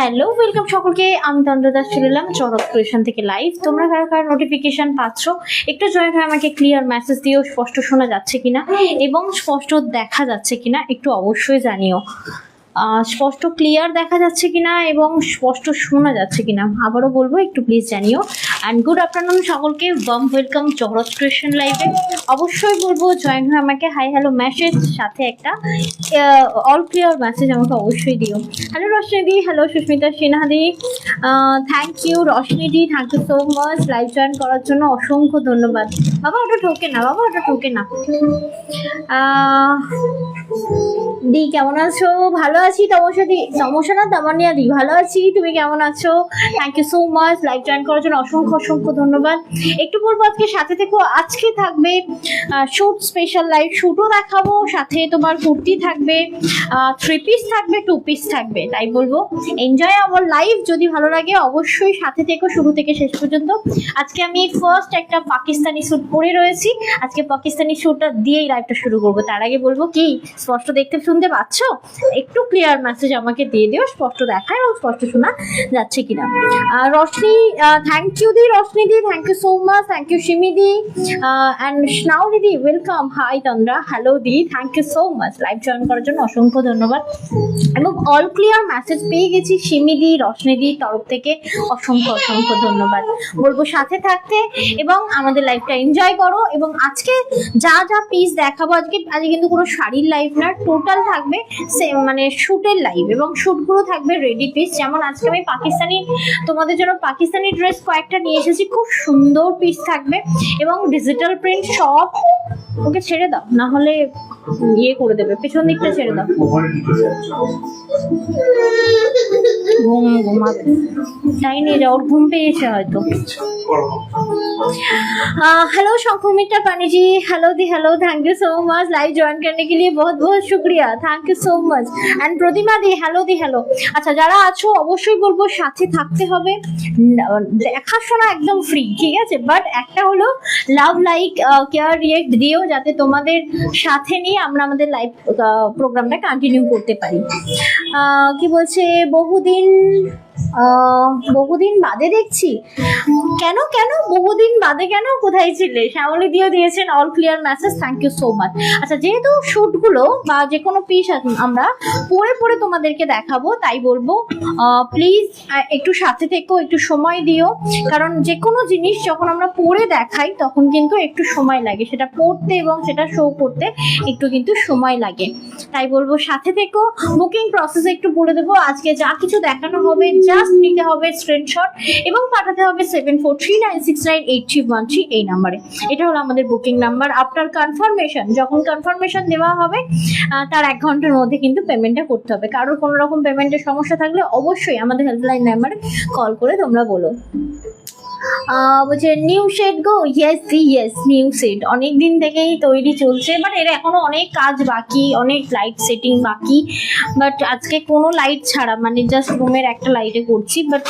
Hello welcome সকলকে, আমি তন্দ্রা দাস চলে এলাম চরক ক্রিয়েশন থেকে লাইভ। তোমরা কারা কারা নোটিফিকেশন পাচ্ছ একটু জয়েন হয়ে আমাকে ক্লিয়ার মেসেজ দিও, স্পষ্ট শোনা যাচ্ছে কিনা এবং স্পষ্ট দেখা যাচ্ছে কিনা একটু অবশ্যই জানিও। স্পষ্ট ক্লিয়ার দেখা যাচ্ছে কিনা এবং স্পষ্ট শোনা যাচ্ছে কিনা আবারও বলবো, একটু প্লিজ জানিও। অ্যান্ড গুড আফটারনুন সকলকে, ওয়ার্ম ওয়েলকাম চরক ক্রিয়েশন লাইভে। অবশ্যই বলবো জয়েন হয়ে আমাকে হাই হ্যালো মেসেজ সাথে একটা অল ক্লিয়ার মেসেজ আমাকে অবশ্যই দিও। হ্যালো রশ্মি দি, হ্যালো সুস্মিতা সিনহা দি, থ্যাংক ইউ রশ্মি দি, thank you so much live join করার জন্য অসংখ্য ধন্যবাদ। বাবা ওটা ঠোকে না, বাবা ওটা ঠোকে না। দি কেমন আছো? ভালো আছি। তমসা না তামানিয়া দি, ভালো আছি। তুমি কেমন আছো? Thank you so much live join করার জন্য অসংখ্য অসংখ্য ধন্যবাদ। একটু বলবো আজকে সাথে থেকো, আজকে থাকবে শুট স্পেশাল লাইভ, শুটও দেখাবো, সাথে তোমার কুর্তি থাকবে, 3 পিস থাকবে, 2 পিস থাকবে। তাই বলবো এনজয় আওয়ার লাইভ। যদি ভালো লাগে অবশ্যই সাথে থেকো শুরু থেকে শেষ পর্যন্ত। আজকে আমি ফার্স্ট একটা পাকিস্তানি স্যুট পরে রয়েছি, আজকে পাকিস্তানি স্যুটটা দিয়েই লাইভটা শুরু করবো। তার আগে বলবো কি স্পষ্ট দেখতে শুনতে পাচ্ছ? একটু ক্লিয়ার মেসেজ আমাকে দিয়ে দিও, স্পষ্ট দেখায় এবং স্পষ্ট শোনা যাচ্ছে কিনা। রশ্মি, থ্যাংক ইউ দি, রশ্মি দি thank you so much, thank you Simi দি অ্যান্ড স্নাউলি দি, ওয়েলকাম। হাই তন্দ্রা, হ্যালো দি, thank you so much live join করার জন্য অসংখ্য ধন্যবাদ। এবং অল ক্লিয়ার মেসেজ পেয়ে গেছি সিমি দি, রশ্মি দি তরফ থেকে অসংখ্য অসংখ্য ধন্যবাদ। বলবো সাথে থাকতে এবং আমাদের লাইভটা এনজয় করো। এবং আজকে যা যা পিস দেখাবো, আজকে কিন্তু কোনো শাড়ির লাইভ না, টোটাল থাকবে মানে শুটের লাইভ এবং শুটগুলো থাকবে রেডি পিস। যেমন আজকে আমি পাকিস্তানি, তোমাদের জন্য পাকিস্তানি ড্রেস কয়েকটা নিয়ে এসেছি, খুব সুন্দর পিস থাকবে এবং ডিজিটাল প্রিন্ট সব। ওকে ছেড়ে দাও, না হলে ইয়ে করে দেবে, পেছন দিকটা ছেড়ে দাও, ঘুমাবে। তাই নিয়ে যাও, ওর ঘুম পেয়েছে হয়তো। हेलो शंकुमित्रा पानी जी, हेलो दी, hello, thank you so much live join करने के लिए बहुत बहुत शुक्रिया, thank you so much. And Pratima दी, हेलो दी, हेलो। আচ্ছা যারা আছো অবশ্যই বলবো সাথে থাকতে হবে, দেখাশোনা একদম ফ্রি, ঠিক আছে? বাট একটা হলো লাভ লাইক কেয়ার রিয়েক্ট দিও, যাতে তোমাদের সাথে নিয়ে আমরা আমাদের লাইভ প্রোগ্রামটা কন্টিনিউ করতে পারি। কি বলছে, বহুদিন বাদে দেখছি। কেন বহুদিন বাদে কেন? কোথায় ছিলে? শ্যামলী দিয়েও দিয়েছেন all clear message, thank you so much. আচ্ছা যেহেতু শুটগুলো বা যে কোনো পিস আমরা পরে তোমাদেরকে দেখাবো, তাই বলবো প্লিজ একটু সাথে থেকো, একটু সময় দিও। কারণ যে কোনো জিনিস যখন আমরা পরে দেখাই তখন কিন্তু একটু সময় লাগে, সেটা পড়তে এবং সেটা শো করতে একটু কিন্তু সময় লাগে। তাই বলবো সাথে থেকো। বুকিং প্রসেস একটু বলে দেবো, আজকে যা কিছু দেখানো হবে জাস্ট নিতে হবে স্ক্রিনশট এবং পাঠাতে হবে 7439698313 এই নাম্বারে। এটা হলো আমাদের বুকিং নাম্বার। আফটার কনফার্মেশন, যখন কনফার্মেশন দেওয়া হবে তার 1 ঘন্টার মধ্যে কিন্তু পেমেন্টটা করতে হবে। কারোর কোনো রকম পেমেন্টের সমস্যা থাকলে অবশ্যই আমাদের হেল্পলাইন নাম্বারে কল করে তোমরা বলো। বলছে নিউ শেড গো, ইয়েস নিউ শেড অনেক দিন থেকেই তৈরি চলছে, বাট এর এখনো অনেক কাজ বাকি, অনেক লাইট সেটিং বাকি। বাট আজকে কোনো লাইট ছাড়া, মানে জাস্ট রুমের একটা লাইটে করছি, বাট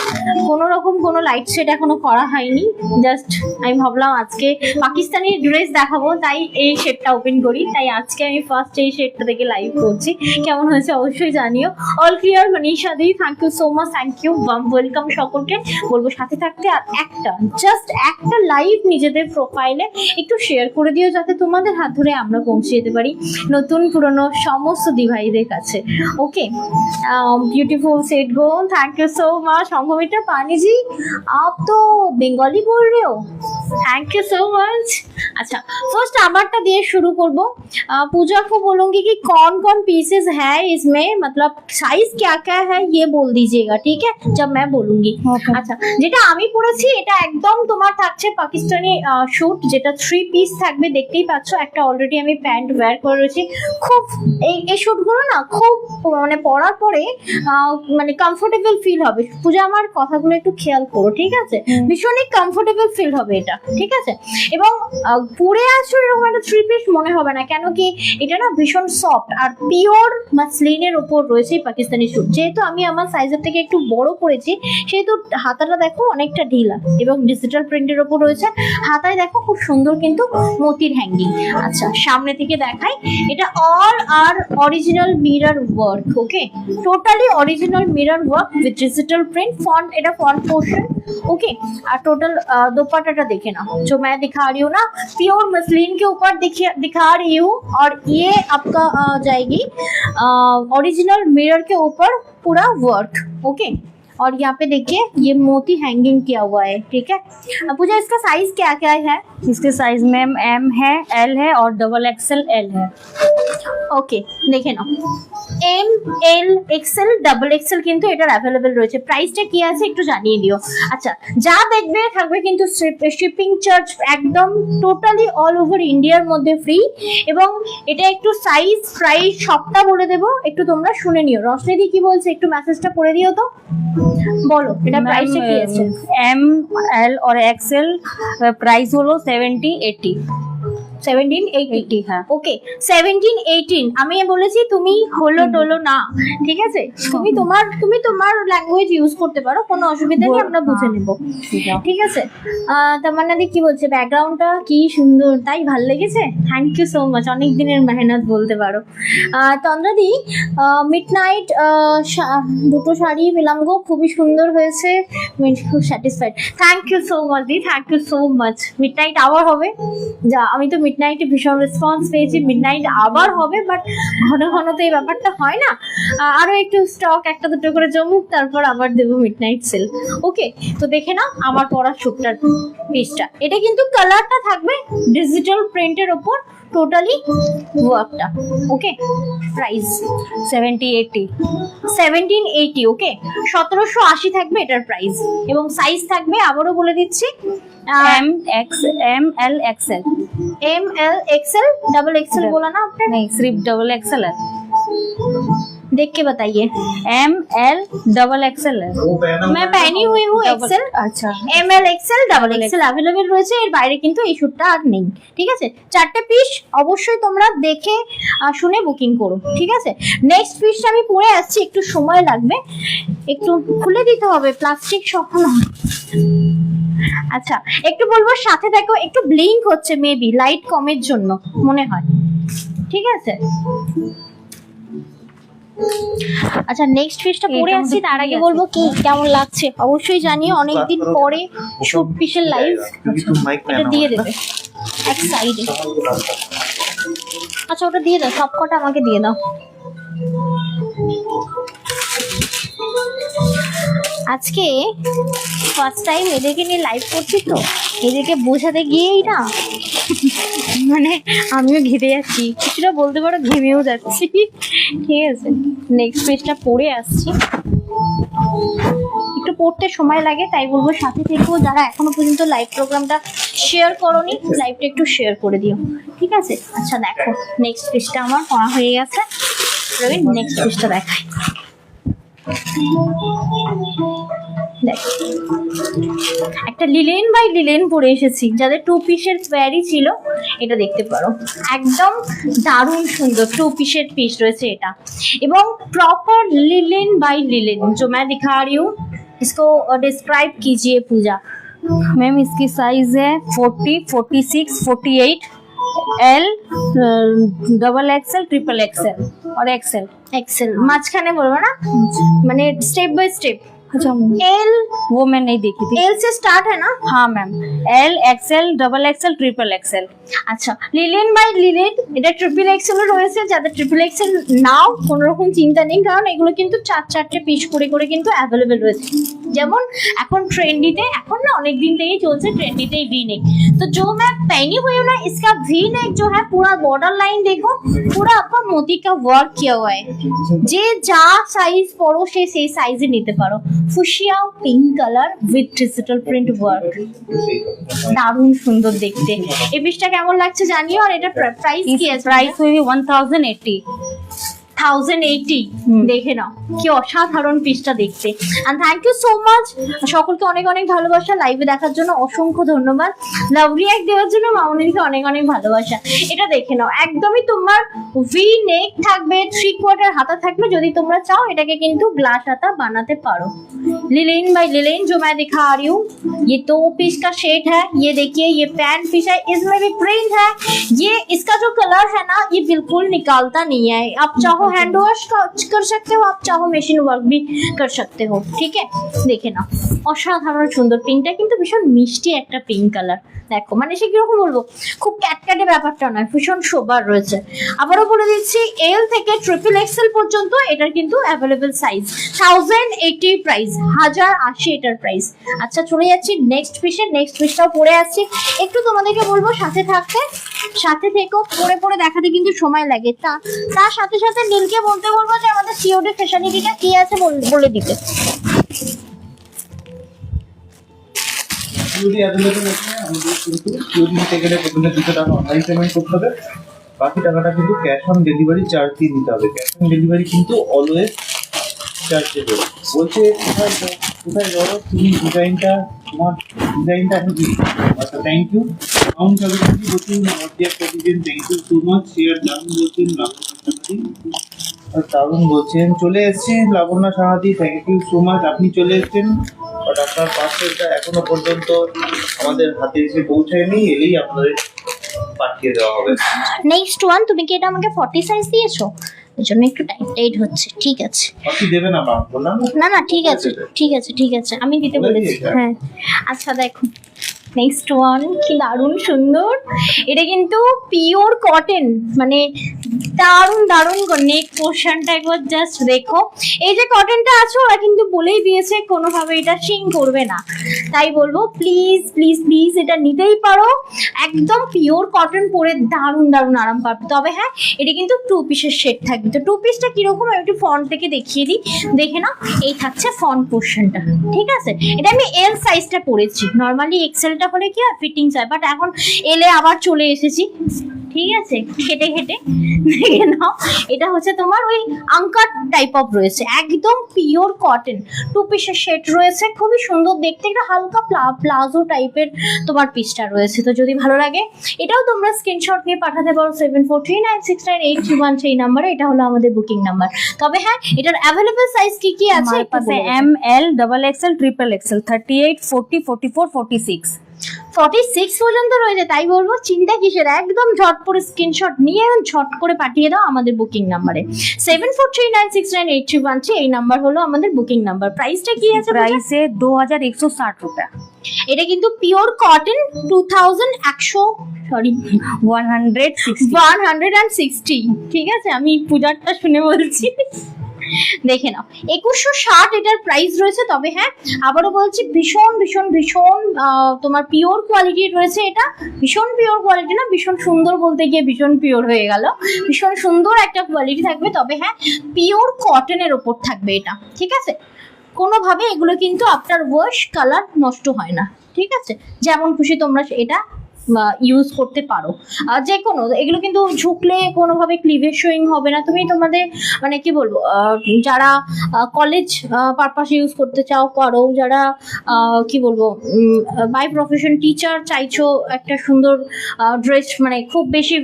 কোনো রকম কোনো লাইট সেট এখনো করা হয়নি। জাস্ট আমি ভাবলাম আজকে পাকিস্তানি ড্রেস দেখাবো, তাই এই শেডটা ওপেন করি, তাই আজকে আমি ফার্স্ট এই শেডটা থেকে লাইভ করছি। কেমন হয়েছে অবশ্যই জানিও। অল ক্লিয়ার মনীষা দি, thank you so much, thank you, welcome সকলকে। বলবো সাথে থাকতে, আর জাস্ট একটা লাইভ নিজেদের প্রোফাইলে একটু শেয়ার করে দিও, যাতে তোমাদের হাত ধরে আমরা পৌঁছে যেতে পারি নতুন পুরনো সমস্ত দিভাইদের কাছে। Okay, beautiful set go, thank you so much. Sanghamitra Pani ji, आप तो बंगाली बोल रहे हो, थैंक यू सो मच। अच्छा फर्स्ट अमारटा दिए शुरू करब। पूजा को बोलूंगी कि कौन कौन पीसेस है इसमें, मतलब साइज क्या क्या है ये बोल दीजिएगा, ठीक है, जब मैं बोलूंगी। अच्छा যেটা আমি পরেছি এটা একদম তোমার থাকছে পাকিস্তানি শুট, যেটা 3 পিস থাকবে, দেখতেই পাচ্ছ। একটা অলরেডি আমি প্যান্ট ওয়্যার করে রয়েছি। খুব এই শুটগুলো না খুব মানে পরার পরে মানে কমফোর্টেবল ফিল হবে। পূজা আমার কথাগুলো একটু খেয়াল করো, ঠিক আছে? ভীষণই কমফোর্টেবল ফিল হবে এটা। ঠিক আছে। এবং পরে আসো এরকম একটা 3 পিস মনে হবে না, কেন কি এটা না ভীষণ সফট আর পিওর মাসলিনের উপর রয়েছে পাকিস্তানি স্যুট। যেহেতু আমি আমার সাইজের থেকে একটু বড় করেছি সেহেতু হাতাটা দেখো অনেকটা ঢিলা এবং ডিজিটাল প্রিন্টের উপর রয়েছে। হাতায় দেখো খুব সুন্দর কিন্তু মতির হ্যাঙ্গিং। আচ্ছা সামনে থেকে দেখাই, এটা all are original mirror work, okay totally original mirror work with digital print font, এটা फॉन्ट पोर्शन ओके। और टोटल दुपट्टा देखे ना जो मैं दिखा रही हूँ ना, प्योर मसलिन के ऊपर दिखा रही हूँ। और ये आपका जाएगी ओरिजिनल मिरर के ऊपर पूरा वर्क, ओके। और यहाँ पे देखिए ये मोती हैंगिंग किया हुआ है, ठीक है। अब पूजा इसका साइज क्या क्या है? इसके साइज में M है, L है और XXL L है। ওকে দেখে নাও, M L XL double XL কিন্তু এটার অ্যাভেলেবেল রয়েছে। প্রাইসটা কি আছে একটু জানিয়ে দিও। আচ্ছা যা দেখবে থাকবে কিন্তু শিপিং চার্জ একদম টোটালি অল ওভার ইন্ডিয়ার মধ্যে ফ্রি। এবং এটা একটু সাইজ প্রাইস সবটা বলে দেবো, একটু তোমরা শুনে নিও। রশনিদি কি বলছে একটু মেসেজটা পড়ে দিও তো, বলো এটা প্রাইসটা কি আছে। M L और XL प्राइस হলো 70-80। 1780 হ্যাঁ ওকে 1718। আমি বলেছি তুমি হলো টলো না, ঠিক আছে। তুমি তোমার ল্যাঙ্গুয়েজ ইউজ করতে পারো, কোনো অসুবিধা নেই, আমরা বুঝে নেব, ঠিক আছে। তামান্নাদি কি বলছে, ব্যাকগ্রাউন্ডটা কি সুন্দর, তাই ভাল লেগেছে, থ্যাংক ইউ সো মাচ, অনেক দিনের মেহনত বলতে পারো। তন্দ্রাদি মিডনাইট দুটো শাড়ি পেলাম গো, খুবই সুন্দর হয়েছে, খুব satisfied, thank you so much দি, thank you so much. Midnight আবার হবে, যা আমি তো মিডনাইটে ভীষণ রেসপন্স পেয়েছি, মিডনাইট আবার হবে, বাট ঘন ঘন তো এই ব্যাপারটা হয় না, আরো একটু স্টক একটা দুটো করে জমুক, তারপর আবার দেবো মিডনাইট সেল, ওকে। তো দেখে নাও আমার পরা শুটটার পিসটা, এটা কিন্তু কালারটা থাকবে ডিজিটাল প্রিন্টের ওপর টোটালি ওয়ার্কটা, ওকে। প্রাইস 1780। 1780, ওকে 1780 থাকবে এটার প্রাইস। এবং সাইজ থাকবে আবারও বলে দিচ্ছি M L XL। M L XL double XL बोला ना आपने? नहीं सिर्फ XXL है। देख के बताइए। M L XXL है। मैं पहनी हुई हूँ एक्सएल। अच्छा M L XL double XL available রয়েছে, এর বাইরে কিন্তু এই শুটটা আর নেই, ঠিক আছে। চারটে পিস অবশ্যই তোমরা দেখে শুনে বুকিং করো, ঠিক আছে। নেক্সট পিসটা আমি পরে আসছি, একটু সময় লাগবে, একটু খুলে দিতে হবে, প্লাস্টিক সহ না। আচ্ছা একটু বলবো সাথে দেখো, একটু ব্লিঙ্ক হচ্ছে, মেবি লাইট কমের জন্য মনে হয়, ঠিক আছে। আচ্ছা নেক্সট পিসটা পরে আসছি, তার আগে বলবো কি কেমন লাগছে অবশ্যই জানিও। অনেকদিন পরে শুট পিসের লাইভ, এটা দিয়ে দেবে এক সাইডে। আচ্ছা ওটা দিয়ে দাও, সব কটা আমাকে দিয়ে দাও। আজকে ফার্স্ট টাইম এদেরকে নিয়ে লাইভ করছি, তো এদেরকে বোঝাতে গিয়েই না মানে আমিও ঘেটে যাচ্ছি, কিছুটা বলতে পারো ঘেমেও যাচ্ছি, ঠিক আছে। নেক্সট পেজটা পড়ে আসছি, একটু পড়তে সময় লাগে, তাই বলবো সাথে থেকেও যারা এখনো পর্যন্ত লাইভ প্রোগ্রামটা শেয়ার করোনি, লাইভটা একটু শেয়ার করে দিও, ঠিক আছে। আচ্ছা দেখো নেক্সট পেজটা আমার পড়া হয়ে গেছে, নেক্সট পেজটা দেখাই। একটা লিলেন বাই লিলেন পরে এসেছি, যাদের 2 পিসের প্যারি ছিল, এটা দেখতে পারো, একদম দারুণ সুন্দর 2 পিসের পিস রয়েছে এটা। এবং प्रॉपर लिलेन बाय लिलेन जो मैं दिखा रही हूँ, इसको डिस्क्राइब कीजिए पूजा। मैम इसकी साइज है 40, 46, 48, L XXL, XXL और XL। एक्सेल মাঝখানে বলবো না, মানে স্টেপ বাই স্টেপ। अच्छा एल वो मैं नहीं देखी थी। एल से स्टार्ट है ना? हाँ ma'am, L XL, XXL, XXL। আচ্ছা লিলেন বাই লিলেন, এটা ট্রিপল এক্সেল রয়েছে, যাদের ট্রিপল এক্সেল নাও কোনো রকম চিন্তা নেই, কারণ এগুলো কিন্তু 4-4টে পিস করে করে কিন্তু অ্যাভেলেবেল রয়েছে। যেমন এখন ট্রেন্ডিতে, এখন না অনেক দিন থেকেই চলছে ট্রেন্ডিতে वी नेक, तो जो मैं पहनी हुई हूँ ना, इसका वी नेक जो है पूरा बॉर्डर लाइन देखो, पूरा आपका मोती का वर्क किया हुआ है, যে যা সাইজ পড়ো সেই সাইজে নিতে পারো। Fuchsia pink colour with digital print work, দারুণ সুন্দর দেখতে। এই পিসটা কেমন লাগছে জানিও। আর এটা প্রাইস কি আছে? प्राइस हुई 1080। 1080 দেখে নাও কি অসাধারণ পিসটা দেখতে। And thank you so much, সকলকে অনেক অনেক ভালোবাসা, লাইভে দেখার জন্য অসংখ্য ধন্যবাদ, লাভ রিঅ্যাক্ট দেওয়ার জন্য মামনিদিকে অনেক অনেক ভালোবাসা। এটা দেখে নাও একদমই তোমার ভি নেক থাকবে, 3/4 হাতা থাকবে, যদি তোমরা চাও এটাকে কিন্তু গ্লাস हाता बनाते पारो। लिलेन बाय लिलेन जो मैं दिखा रही हूँ, ये 2 पीस का शेड है, ये देखिए ये पैंट पीस है, इसमें भी प्रिंट है, ये इसका जो कलर है ना ये बिल्कुल निकालता नहीं है, आप चाहो हैंड वॉश कर सकते हो, आप चाहो मशीन वर्क भी कर सकते हो, ठीक है। देखे ना অসাধারণ সুন্দর, পিঙ্কটা কিন্তু ভীষণ মিষ্টি একটা পিঙ্ক কালার। দেখো মানে সে কিরকম বলবো, খুব ক্যাটক্যাটে ব্যাপারটা নয়, ভীষণ সোবার রয়েছে। আবারও বলে দিচ্ছি এল থেকে XXL পর্যন্ত এটার কিন্তু অ্যাভেলেবেল সাইজ, 1080 প্রাইস, 1080 এটার প্রাইস। আচ্ছা চলে যাচ্ছি নেক্সট পিসে, নেক্সট পিসটাও পরে আসছি, একটু তোমাদেরকে বলবো সাথে থাকতে, সাথে থেকেও পরে পরে দেখাতে কিন্তু সময় লাগে, তার সাথে সাথে নীলকে বলতে বলবো যে আমাদের সিওডি ফ্যাশনিটিটা কি আছে বলে দিতে। সিওডি অ্যাভেলেবল আছে আমাদের, কিন্তু সিওডি নিতে গেলে প্রথমে 200 টাকা অনলাইন পেমেন্ট করতে হবে, বাকি টাকাটা কিন্তু ক্যাশ অন ডেলিভারি চার্জ দিয়ে দিতে হবে। ক্যাশ অন ডেলিভারি কিন্তু অলওয়েজ চার্জেবল। বলছে কোথায় যাও তুমি, ডিজাইনটা তোমার ডিজাইনটা আমি দিই। আচ্ছা থ্যাংক ইউ। কাউন্ট সার্ভিস বলছেন নদিয়া প্রতিদিন, thank you so much. Share দারুন বলছেন দারুন বলছেন, চলে এসেছেন লাবণ্য সাহাদি, থ্যাংক ইউ সো মাচ। আপনি চলে এসেছেন, বাট আপনার পার্সেলটা এখনো পর্যন্ত আমাদের হাতে এসে পৌঁছায়নি, এলেই আপনাদের পাঠিয়ে দেওয়া হবে। নেক্সট ওয়ান, তুমি কি এটা আমাকে 40 সাইজ দিয়েছো, এর জন্য একটু টাইট হচ্ছে, ঠিক আছে। আপনি দেবেন আমার বললাম না ঠিক আছে ঠিক আছে ঠিক আছে, আমি দিতে বলেছি। হ্যাঁ আচ্ছা দেখো নেক্সট ওয়ান, কি দারুণ সুন্দর, এটা কিন্তু পিওর কটন, মানে দারুণ দারুণ নেক পোর্শনটা একবার জাস্ট দেখো। এই যে কটনটা আছে ওরা কিন্তু বলেই দিয়েছে কোনোভাবে এটা শিং করবে না, তাই বলবো প্লিজ প্লিজ প্লিজ এটা নিতেই পারো, একদম পিওর কটন পরে দারুণ দারুণ আরাম পাবে। তবে হ্যাঁ এটা কিন্তু 2 পিসের সেট থাকবে, তো 2 পিসটা কিরকম আমি একটু ফ্রন্ট থেকে দেখিয়ে দিই, দেখে না এই থাকছে ফ্রন্ট পোর্শনটা, ঠিক আছে। এটা আমি এল সাইজটা পরেছি, নর্মালি এক্সেলটা হলে কি আর ফিটিংস হয়, বাট এখন এলে আবার চলে এসেছি, ঠিক আছে, খেটে খেটে। দেখে নাও এটা হচ্ছে তোমার ওই আঙ্কার টাইপ অফ রয়েছে, একদম পিওর কটন, 2 পিসের সেট রয়েছে, খুবই সুন্দর দেখতে, একটা হালকা প্লাজো টাইপের তোমার পিসটা রয়েছে। তো যদি ভালো লাগে এটাও তোমরা স্ক্রিনশট নিয়ে পাঠাতে পারো 7439698313 এই নাম্বারে, এটা হলো আমাদের বুকিং নাম্বার। তবে হ্যাঁ এটার অ্যাভেলেবল সাইজ কি কি আছে हमारे पास है ML, XXL, XXL, 38, 40, 44, 46। 46 পর্যন্ত রয়েছে, তাই বলবো চিন্তা কিসের, একদম ঝট করে স্ক্রিনশট নিয়ে ঝট করে পাঠিয়ে দাও আমাদের বুকিং নাম্বারে 7439698313, এই নাম্বার হলো আমাদের বুকিং নাম্বার। প্রাইসটা কি আছে? प्राइस है 2160 रुपया। এটা কিন্তু পিওর কটন, 160, ঠিক আছে, আমি পূজারটা শুনে বলছি। দেখে নাও 2160 এটার প্রাইস রয়েছে। তবে হ্যাঁ আবারও বলছি ভীষণ ভীষণ ভীষণ তোমার পিওর কোয়ালিটির রয়েছে, এটা ভীষণ পিওর কোয়ালিটি না, ভীষণ সুন্দর বলতে গিয়ে ভীষণ পিওর হয়ে গেল, ভীষণ সুন্দর একটা কোয়ালিটি থাকবে। তবে হ্যাঁ পিওর কটনের ওপর থাকবে এটা, ঠিক আছে, কোনোভাবে এগুলো কিন্তু আফটার ওয়াশ কালার নষ্ট হয় না, ঠিক আছে, যেমন খুশি তোমরা এটা ইউজ করতে পারো। যে কোনো এগুলো কিন্তু ঝুঁকলে কোনোভাবে ক্লিভেজ শোয়িং হবে না, তুমি তোমাদের মানে কি বলবো যারা কলেজ পারপাস ইউজ করতে চাও করো, যারা কি বলবো বাই প্রফেশন টিচার চাইছো একটা সুন্দর ড্রেস, মানে খুব বেশি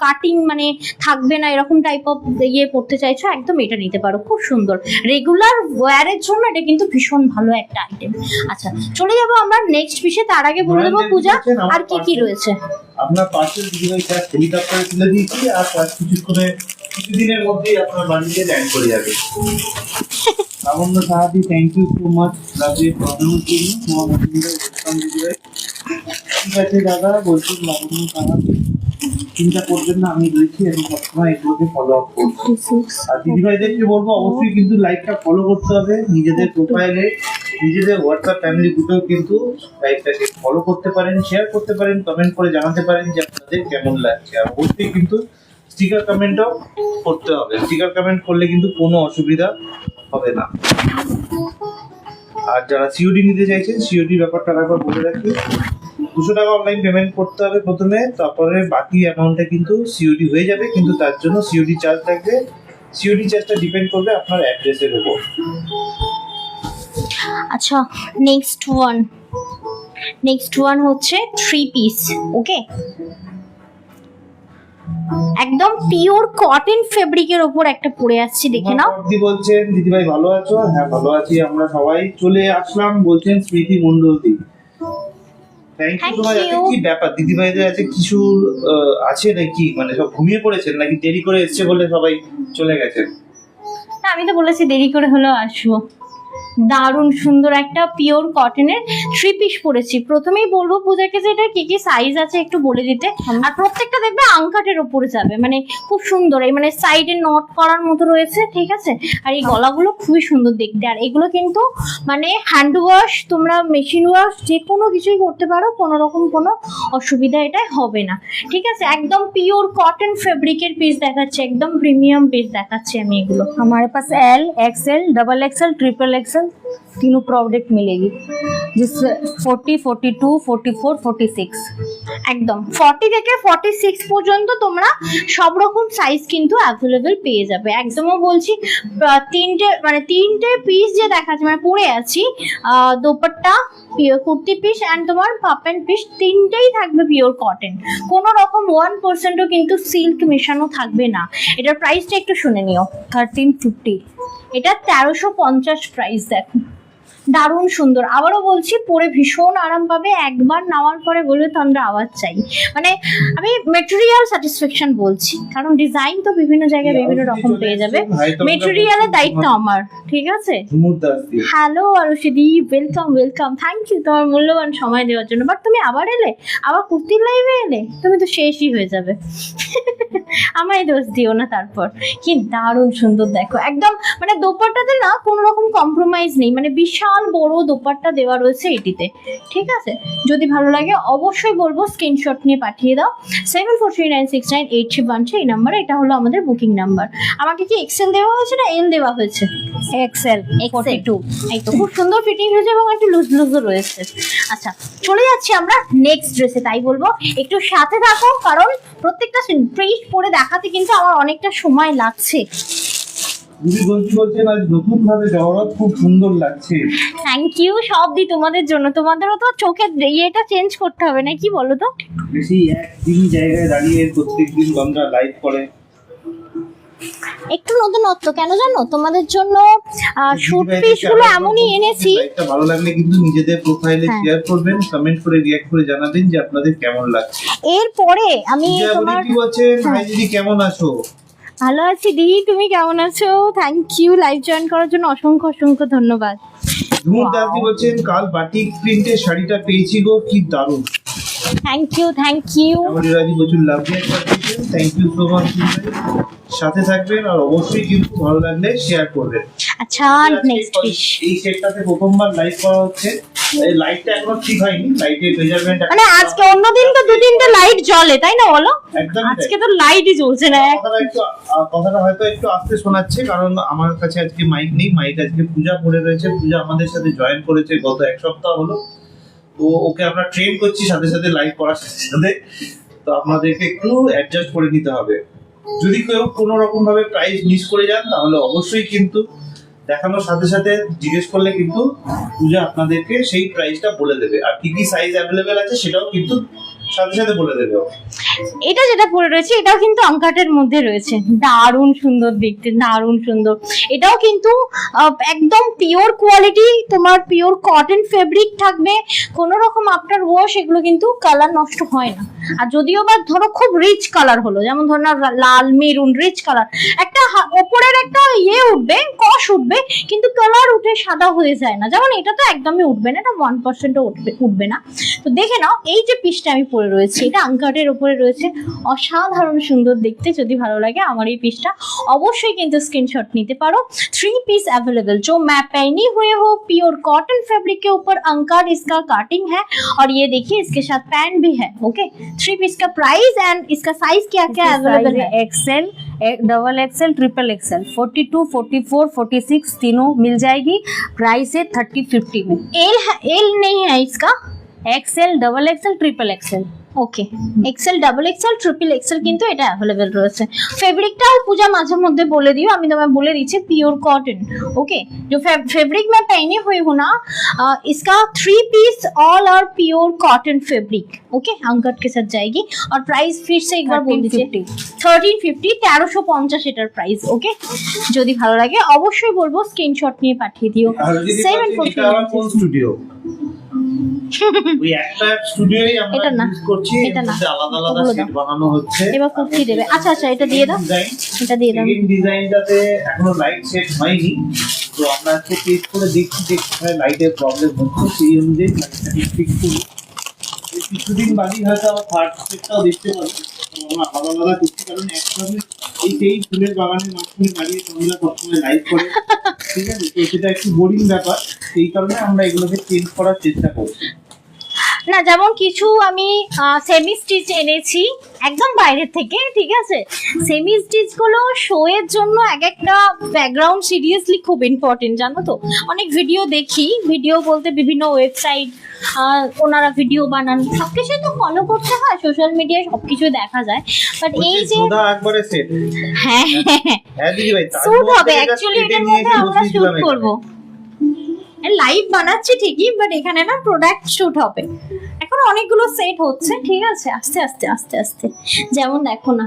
কাটিং মানে থাকবে না এরকম টাইপ অফ ইয়ে পড়তে চাইছো, একদম এটা নিতে পারো, খুব সুন্দর রেগুলার ওয়্যারের জন্য এটা কিন্তু ভীষণ ভালো একটা আইটেম। আচ্ছা চলে যাবো আমরা নেক্সট পিসে, তার আগে বলে দেবো পূজা আর কি কি রয়েছে। আপনার পার্সেল ডেলিভারি চার্জ হেলিকপ্টারে তুলে দিয়েছি, আর কিছুদিনের মধ্যেই আপনার বাড়িতে ল্যান্ড করে যাবে। লাবণ্য সাহাদি, থ্যাংক ইউ সো মাচ। রাজে প্রধানমন্ত্রী ঠিক আছে দাদা, বলছি লাবণ্য সাহাদি চিন্তা করবেন না, আমি রয়েছি, আমি সবসময় এগুলোকে ফলো আপ করছি। আর দিদিভাইদেরকে বলবো অবশ্যই কিন্তু লাইভটা ফলো করতে হবে, নিজেদের প্রোফাইলে নিজেদের হোয়াটসঅ্যাপ ফ্যামিলি গ্রুপেও কিন্তু লাইভটাকে ফলো করতে পারেন, শেয়ার করতে পারেন, কমেন্ট করে জানাতে পারেন যে আপনাদের কেমন লাগছে। আর অবশ্যই কিন্তু স্টিকার কমেন্টও করতে হবে, স্টিকার কমেন্ট করলে কিন্তু কোনো অসুবিধা হবে না। আর যারা সিওডি নিতে চাইছেন সিওডি ব্যাপারটা একবার বলে রাখি, 200 টাকা অনলাইন পেমেন্ট করতে হবে প্রথমে, তারপরে বাকি অ্যামাউন্টটা কিন্তু সিওডি হয়ে যাবে, কিন্তু তার জন্য সিওডি চার্জ লাগবে সিওডি চার্জটা ডিপেন্ড করবে আপনার অ্যাড্রেসের উপর। আচ্ছা, নেক্সট ওয়ান হচ্ছে 3 পিস। ওকে, একদম পিওর কটন ফেব্রিকের উপর একটা পরে আসছে, দেখে নাও। দিদি বলছেন দিদিভাই ভালো আছো? হ্যাঁ ভালো আছি, আমরা সবাই চলে আসলাম বলছেন স্মৃতি মণ্ডল দি। থ্যাংক ইউ তোমার। কি ব্যাপার দিদিভাইদের আছে কিছু আছে নাকি, মানে সব ঘুমিয়ে পড়েছেন নাকি দেরি করে এসছে বলে সবাই চলে গেছেন? না, আমি তো বলেছি দেরি করে হলেও আসবো। দারুণ সুন্দর একটা পিওর কটনের 3 পিস পরেছি। প্রথমেই বলবো পূজাকে যে এটা কি কি সাইজ আছে একটু বলে দিতে। আর প্রত্যেকটা দেখবে আংকাটের উপরে যাবে, মানে খুব সুন্দর, এই মানে সাইডে নট করার মতো রয়েছে, ঠিক আছে। আর এই গলাগুলো খুবই সুন্দর দেখতে। আর এগুলো কিন্তু মানে হ্যান্ড ওয়াশ, তোমরা মেশিন ওয়াশ যে কোনো কিছুই করতে পারো, কোনো রকম কোনো অসুবিধা এটা হবে না, ঠিক আছে। একদম পিওর কটন ফেব্রিকের পিস দেখাচ্ছে, একদম প্রিমিয়াম পিস দেখাচ্ছি আমি এগুলো। हमारे पास L, XL, double XL, triple XL तीनों प्रोडक्ट मिलेगी, जिससे 40, 42, 44, 46। একদম 40 থেকে 46 পর্যন্ত তোমরা সব রকম সাইজ কিন্তু অ্যাভেলেবেল পেয়ে যাবে। একদমও বলছি তিনটে পিস যে দেখাচ্ছে, মানে পরে আছি, দোপাট্টা, কুর্তি পিস অ্যান্ড তোমার পাপ অ্যান্ড পিস, তিনটেই থাকবে পিওর কটন। কোনো রকম 1%ও কিন্তু সিল্ক মেশানো থাকবে না। এটার প্রাইসটা একটু শুনে নিও। 1350। এটা 1350 প্রাইস। দেখো দারুণ সুন্দর। আবারও বলছি, পরে ভীষণ আরাম পাবে। একবার নেওয়ার পরে বলবে তো আমরা আবার চাই। মানে আমি মেটেরিয়াল স্যাটিসফ্যাকশন বলছি, কারণ ডিজাইন তো বিভিন্ন জায়গায় বিভিন্ন রকম পেয়ে যাবে। মেটেরিয়ালের দায়িত্ব আমার, ঠিক আছে। হ্যালো আরুষিদি, ওয়েলকাম। থ্যাংক ইউ তোমার মূল্যবান সময় দেওয়ার জন্য। বাট তুমি আবার এলে, আবার কুর্তির লাইভে এলে, তুমি তো শেষই হয়ে যাবে। আমায় দোষ দিও না। তারপর কি দারুণ সুন্দর দেখো, একদম মানে দোপাট্টাতে না কোনো রকম কম্প্রোমাইজ নেই, মানে বিশাল বড় দোপাট্টা দেওয়া রয়েছে এটিতে, ঠিক আছে। যদি ভালো লাগে অবশ্যই বলবো স্ক্রিনশট নিয়ে পাঠিয়ে দাও 7439698313 এই নাম্বারে। এটা হলো আমাদের বুকিং নাম্বার। আমাকে কি এক্সেল দেওয়া হয়েছে না এল দেওয়া হয়েছে? XL 42। এই তো খুব সুন্দর ফিটিং হয়েছে এবং একটু লুজও রয়েছে। আচ্ছা, চলে যাচ্ছি আমরা নেক্সট ড্রেসে। তাই বলবো একটু সাথে থাকো, কারণ প্রত্যেকটা ড্রেস পরে দেখাতে কিন্তু আমার অনেকটা সময় লাগছে। দিদি বলছেন আজ নতুন ভাবে জহরত খুব সুন্দর লাগছে। থ্যাংক ইউ, সব দি তোমাদের জন্য। তোমাদেরও তো চোখের ইয়েটা চেঞ্জ করতে হবে না, কি বলো তো? বেশি একদিনই জায়গায় দাঁড়িয়ে প্রত্যেকদিন আমরা লাইভ করে একটু নতুনত্ব কেন জানো, তোমাদের জন্য শুট পিস গুলো এমনই এনেছি। এটা ভালো লাগলে কিন্তু নিজেদের প্রোফাইলে শেয়ার করবেন, কমেন্ট করে রিঅ্যাক্ট করে জানাবেন যে আপনাদের কেমন লাগছে। এরপরে আমি তোমার কি বলছেন, ভাই দিদি কেমন আছো? ভালো আছি দিদি, তুমি কেমন আছো? থ্যাংক ইউ, লাইভ জয়েন করার জন্য অসংখ্য ধন্যবাদ। ঝুমুর দাদি বলছেন কাল বাটিক প্রিন্টের শাড়িটা পেয়েছি গো, কি দারুণ। Thank you. আমাদের রাজি প্রচুর লাভলি একটা পেয়েছেন, থ্যাংক ইউ সো মাচ। সাথে থাকবেন আর অবশ্যই কিন্তু ভালো লাগলে শেয়ার করবেন। আচ্ছা, নেক্সট পিস। এই সেটটাতে প্রথমবার লাইভ করা হচ্ছে। এই লাইটটা এখনো ঠিক হয়নি, লাইটের মেজারমেন্ট মানে আজকে অন্যদিন তো 2-3টে লাইট জ্বলে, তাই না বলো? একদম। আজকে তো লাইটই জ্বলছে না। কথাটা হয়তো একটু আস্তে শোনাচ্ছে, কারণ আমার কাছে আজকে মাইক নেই। মাইক আজকে পূজা পড়ে রয়েছে। পূজা আমাদের সাথে জয়েন করেছে গত 1 সপ্তাহ হলো। তো ওকে আমরা ট্রেন করছি সাথে সাথে লাইভ করার সাথে। তো আপনাদেরকে একটু অ্যাডজাস্ট করে নিতে হবে। যদি কেউ কোনো রকম ভাবে প্রাইস মিস করে যান তাহলে অবশ্যই কিন্তু দেখানোর সাথে সাথে জিজ্ঞেস করলে কিন্তু পূজা আপনাদেরকে সেই প্রাইসটা বলে দেবে। আর কি কি সাইজ অ্যাভেলেবেল আছে সেটাও কিন্তু সাথে সাথে বলে দেবে। এটা যেটা পরে রয়েছে এটাও কিন্তু আনকাটের মধ্যে রয়েছে, দারুণ সুন্দর দেখতে, দারুণ সুন্দর। এটাও কিন্তু একদম পিওর কোয়ালিটি, তোমার পিওর কটন ফেব্রিক থাকবে। কোনো রকম আফটার ওয়াশ এগুলো কিন্তু কালার নষ্ট হয় না। আর যদিও বা ধরো খুব রিচ কালার হলো, যেমন ধরো লাল মেরুন রিচ কালার, একটা ওপরের একটা উঠবে, কষ উঠবে, কিন্তু কালার উঠে সাদা হয়ে যায় না। যেমন এটা তো একদমই উঠবে না, এটা 1%ও উঠবে না। তো দেখে নাও, এই যে পিসটা আমি পরে রয়েছে এটা আনকাটের উপরে রয়েছে, অসাধারণ সুন্দর দেখতে। যদি ভালো লাগে আমার এই পিসটা অবশ্যই কিন্তু स्क्रीनशॉट নিতে পারো। 3 पीस अवेलेबल जो मैं पहनी हुई हूँ, प्योर कॉटन फैब्रिक के ऊपर अंकार इसका काटिंग है। और ये देखिए इसके साथ पैंट भी है। ओके, 3 पीस का प्राइस एंड इसका साइज क्या क्या अवेलेबल है? XL, double XL, triple XL, 42, 44, 46 तीनों मिल जाएगी। प्राइस है 30-50 में। एल नहीं है इसका? XL, double XL, triple XL okay, XL, double XL, triple XL কিন্তু এটা অ্যাভেলেবেল রয়েছে। ফেব্রিকটাও পূজা মাঝে মধ্যে বলে দিও, আমি তোমায় বলে দিচ্ছি प्योर कॉटन। ओके, जो फैब्रिक मैं पहनी हुई हूँ ना, इसका 3 piece all are pure cotton fabric. Okay, अंकट के साथ जाएगी और प्राइस फिर से एक बार बोल दीजिए 1350, 1350 এটার প্রাইস। ওকে, যদি ভালো লাগে অবশ্যই বলবো স্ক্রিনশট নিয়ে পাঠিয়ে দিও। আর যদি বলছি এটা আবার কোন স্টুডিও? ওই একটা স্টুডিওই আমরা এটা না, ইউজ করছি, এটা না, এর মধ্যে আলাদা আলাদা ওগুলো সেট দাও। বানানো হচ্ছে। এবার কুর্তি দেবে। আচ্ছা আচ্ছা, এটা দিয়ে দাও, এটা দিয়ে দাও। এই ডিজাইনটাতে এখনো লাইট সেট হয়নি, তো আমরা আজকে টেস্ট করে দেখছি যে কোথায় লাইটের প্রবলেম হচ্ছে, সেই অনুযায়ী লাইটটাকে ঠিক করব। এই কিছুদিন বাদই হয়তো আবার থার্ড সেটটাও দেখতে পাবো। তো আমরা আলাদা আলাদা করছি, কারণ একসাথে এই সেই ফুলের বাগানের মাঝখানে দাঁড়িয়ে আমরা সবসময় লাইট করে, ঠিক আছে, তো সেটা একটু বোরিং ব্যাপার, সেই কারণে আমরা এগুলোকে চেঞ্জ করার চেষ্টা করছি। না, যেমন কিছু আমি সেমি স্টিচ এনেছি একদম বাইরে থেকে, ঠিক আছে। সেমি স্টিচ গুলো শো এর জন্য এক একটা ব্যাকগ্রাউন্ড সিরিয়াসলি খুব ইম্পর্টেন্ট, জানো তো। অনেক ভিডিও দেখি, ভিডিও বলতে বিভিন্ন ওয়েবসাইট, ওনারা ভিডিও বানান, সবকিছু তো ফলো করতে হয়, সোশ্যাল মিডিয়ায় সবকিছু দেখা যায়। বাট এই যে সোদা একবারে সেট, হ্যাঁ হ্যাঁ দিদি ভাই, তার শুট মধ্যে হবে, যেটা অ্যাকচুয়ালি কেটে এটার নিয়ে মধ্যে এসে আমরা বসিয়ে শুট দিলাম এখানে। করব, লাইভ বানাচ্ছি ঠিকই, বাট এখানে না প্রোডাক্ট শুট হবে। এখন অনেকগুলো সেট হচ্ছে, ঠিক আছে, আস্তে আস্তে আস্তে আস্তে। যেমন দেখো না,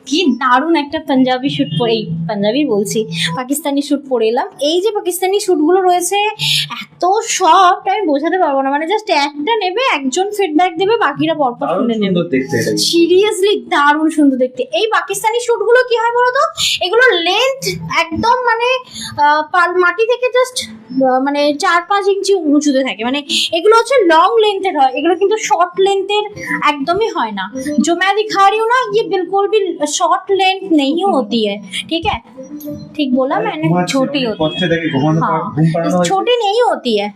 কি দারুণ একটা পাঞ্জাবি শুট পরে, এই পাঞ্জাবি বলছি, পাকিস্তানি শুট পরে এলাম। এই যে পাকিস্তানি শুটগুলো রয়েছে এত সফট, আমি বোঝাতে পারবো না। মানে জাস্ট একটা নেবে, একজন ফিডব্যাক দেবে, বাকিরা পরপর দারুণ শুনে নেবে। সুন্দর দেখতে এটা। সিরিয়াসলি দারুণ সুন্দর দেখতে। এই পাকিস্তানি শুটগুলো কি হয় বলতো, এগুলো লেন্থ একদম মানে মাটি থেকে জাস্ট মানে 4-5 ইঞ্চি উঁচুতে থাকে, মানে এগুলো হচ্ছে লং লেন্থের হয়, এগুলো কিন্তু শর্ট লেন্থের একদমই হয় না। जो मैं दिखा रही हूँ ना, ये बिल्कुल भी शॉर्ट लेंथ नहीं होती है, ठीक है, ठीक बोला मैंने, छोटी होती কষ্টে দেখে ঘুমানো हाँ, ঘুম পাড়ানো হয়েছে। छोटी नहीं होती है,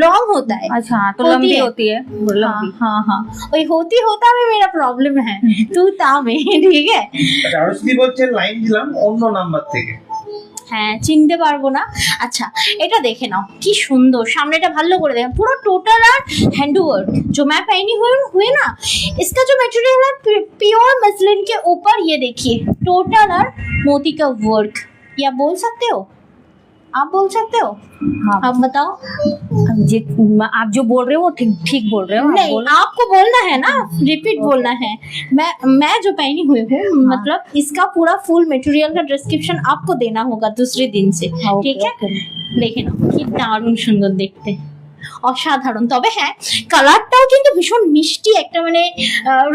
लॉन्ग होता है। अच्छा हाँ, तो होती लंबी है। होती है, हाँ लंबी। हाँ हाँ, वही होती होता में मेरा प्रॉब्लम है, तू ता में, ठीक है। আচ্ছা, আরশদি বলছে লাইন দিলাম অন্য নাম্বার থেকে। হ্যাঁ, চিনতে পারবো না। আচ্ছা, এটা দেখে নাও কি সুন্দর, সামনেটা ভালো করে দেখেন, পুরো টোটাল আর हैंडवर्क जो मैं पहनी हुई ना, इसका जो मटेरियल है प्योर मसलिन के ऊपर, ये देखिए टोटल और मोती का वर्क। या बोल सकते हो, आप बोल सकते हो? हाँ, आप बताओ। आप जो बोल रहे हो वो ठीक ठीक बोल रहे हो। आप नहीं, बोलो। आपको बोलना है ना, रिपीट बोलना है। मैं जो पहनी हुई हूँ, मतलब इसका पूरा फुल मटेरियल का डिस्क्रिप्शन आपको देना होगा दूसरे दिन से, हाँ, ओके, ठीक है। ओके। দেখে নাও কি দারুণ সুন্দর দেখতে, অসাধারণ। তবে হ্যাঁ, কালারটাও কিন্তু ভীষণ মিষ্টি একটা, মানে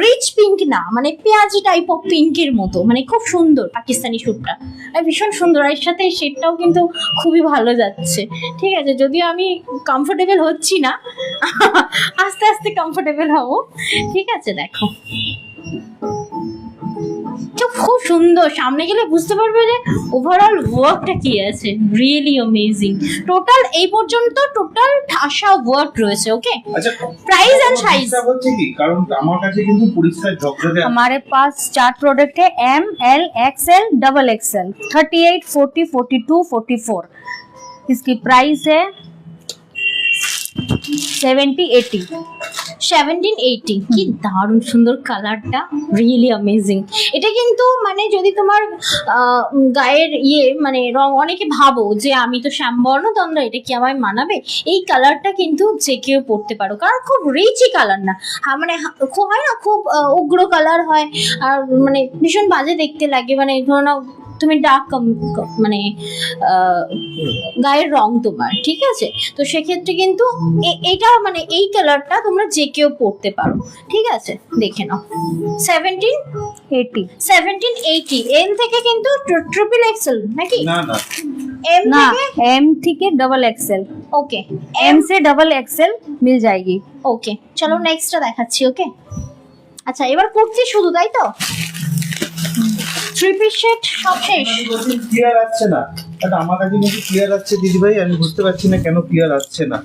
রিচ পিঙ্ক না, মানে পেঁয়াজি টাইপ অফ পিঙ্কের মতো, মানে খুব সুন্দর পাকিস্তানি স্যুটটা, ভীষণ সুন্দর। এর সাথে এই শেডটাও কিন্তু খুবই ভালো যাচ্ছে, ঠিক আছে। যদিও আমি কমফোর্টেবল হচ্ছি না, আস্তে আস্তে কমফোর্টেবল হব, ঠিক আছে। দেখো খুব সুন্দর, সামনে গেলে বুঝতে পারবে যে ওভারঅল ওয়ার্কটা কি আছে, রিয়েলি অ্যামেজিং। টোটাল এই পর্যন্ত টোটাল ঠাসা ওয়ার্ক রয়েছে। ওকে, আচ্ছা, প্রাইস এন্ড সাইজ ডিস্টার্ব হচ্ছে কি, কারণ আমার কাছে কিন্তু পরিষ্কার ঝকঝকে আছে। हमारे पास 4 प्रोडक्ट है, M L XL double XL, 38, 40, 42, 44। इसकी प्राइस है 70-80। 1780। কি দারুণ সুন্দর কালারটা, রিয়েলি অ্যামেজিং। এটা কিন্তু মানে যদি তোমার গায়ের মানে রং, অনেকে ভাবো যে আমি তো শ্যামবর্ণ, তোমরা এটা কি আমায় মানাবে, এই কালারটা কিন্তু যে কেউ পরতে পারো, কারণ খুব রিচি কালার না, মানে খুব হয় না, খুব উগ্র কালার হয় আর মানে ভীষণ বাজে দেখতে লাগে। মানে ধরো না, তুমি ডার্ক মানে গায়ের রং তোমার, ঠিক আছে, তো সেক্ষেত্রে কিন্তু এটা মানে এই কালারটা তোমরা যে কেউ পরতে পারো, ঠিক আছে। দেখে নাও 1780 এম থেকে কিন্তু ট্রিপল এক্সেল নাকি, না না, এম ना, থেকে एम ठीक है, डबल एक्सएल। ওকে, एम से डबल एक्सएल मिल जाएगी। ওকে, চলো নেক্সটটা দেখাচ্ছি। ওকে, আচ্ছা, এবার কুর্তি শুধু, তাই তো, থ্রি পিস সেট সব শেষ। ক্লিয়ার আসছে না, বাট আমার কাছে কিন্তু ক্লিয়ার আসছে দিদি ভাই, আমি বুঝতে পারছি না কেন ক্লিয়ার আসছে না।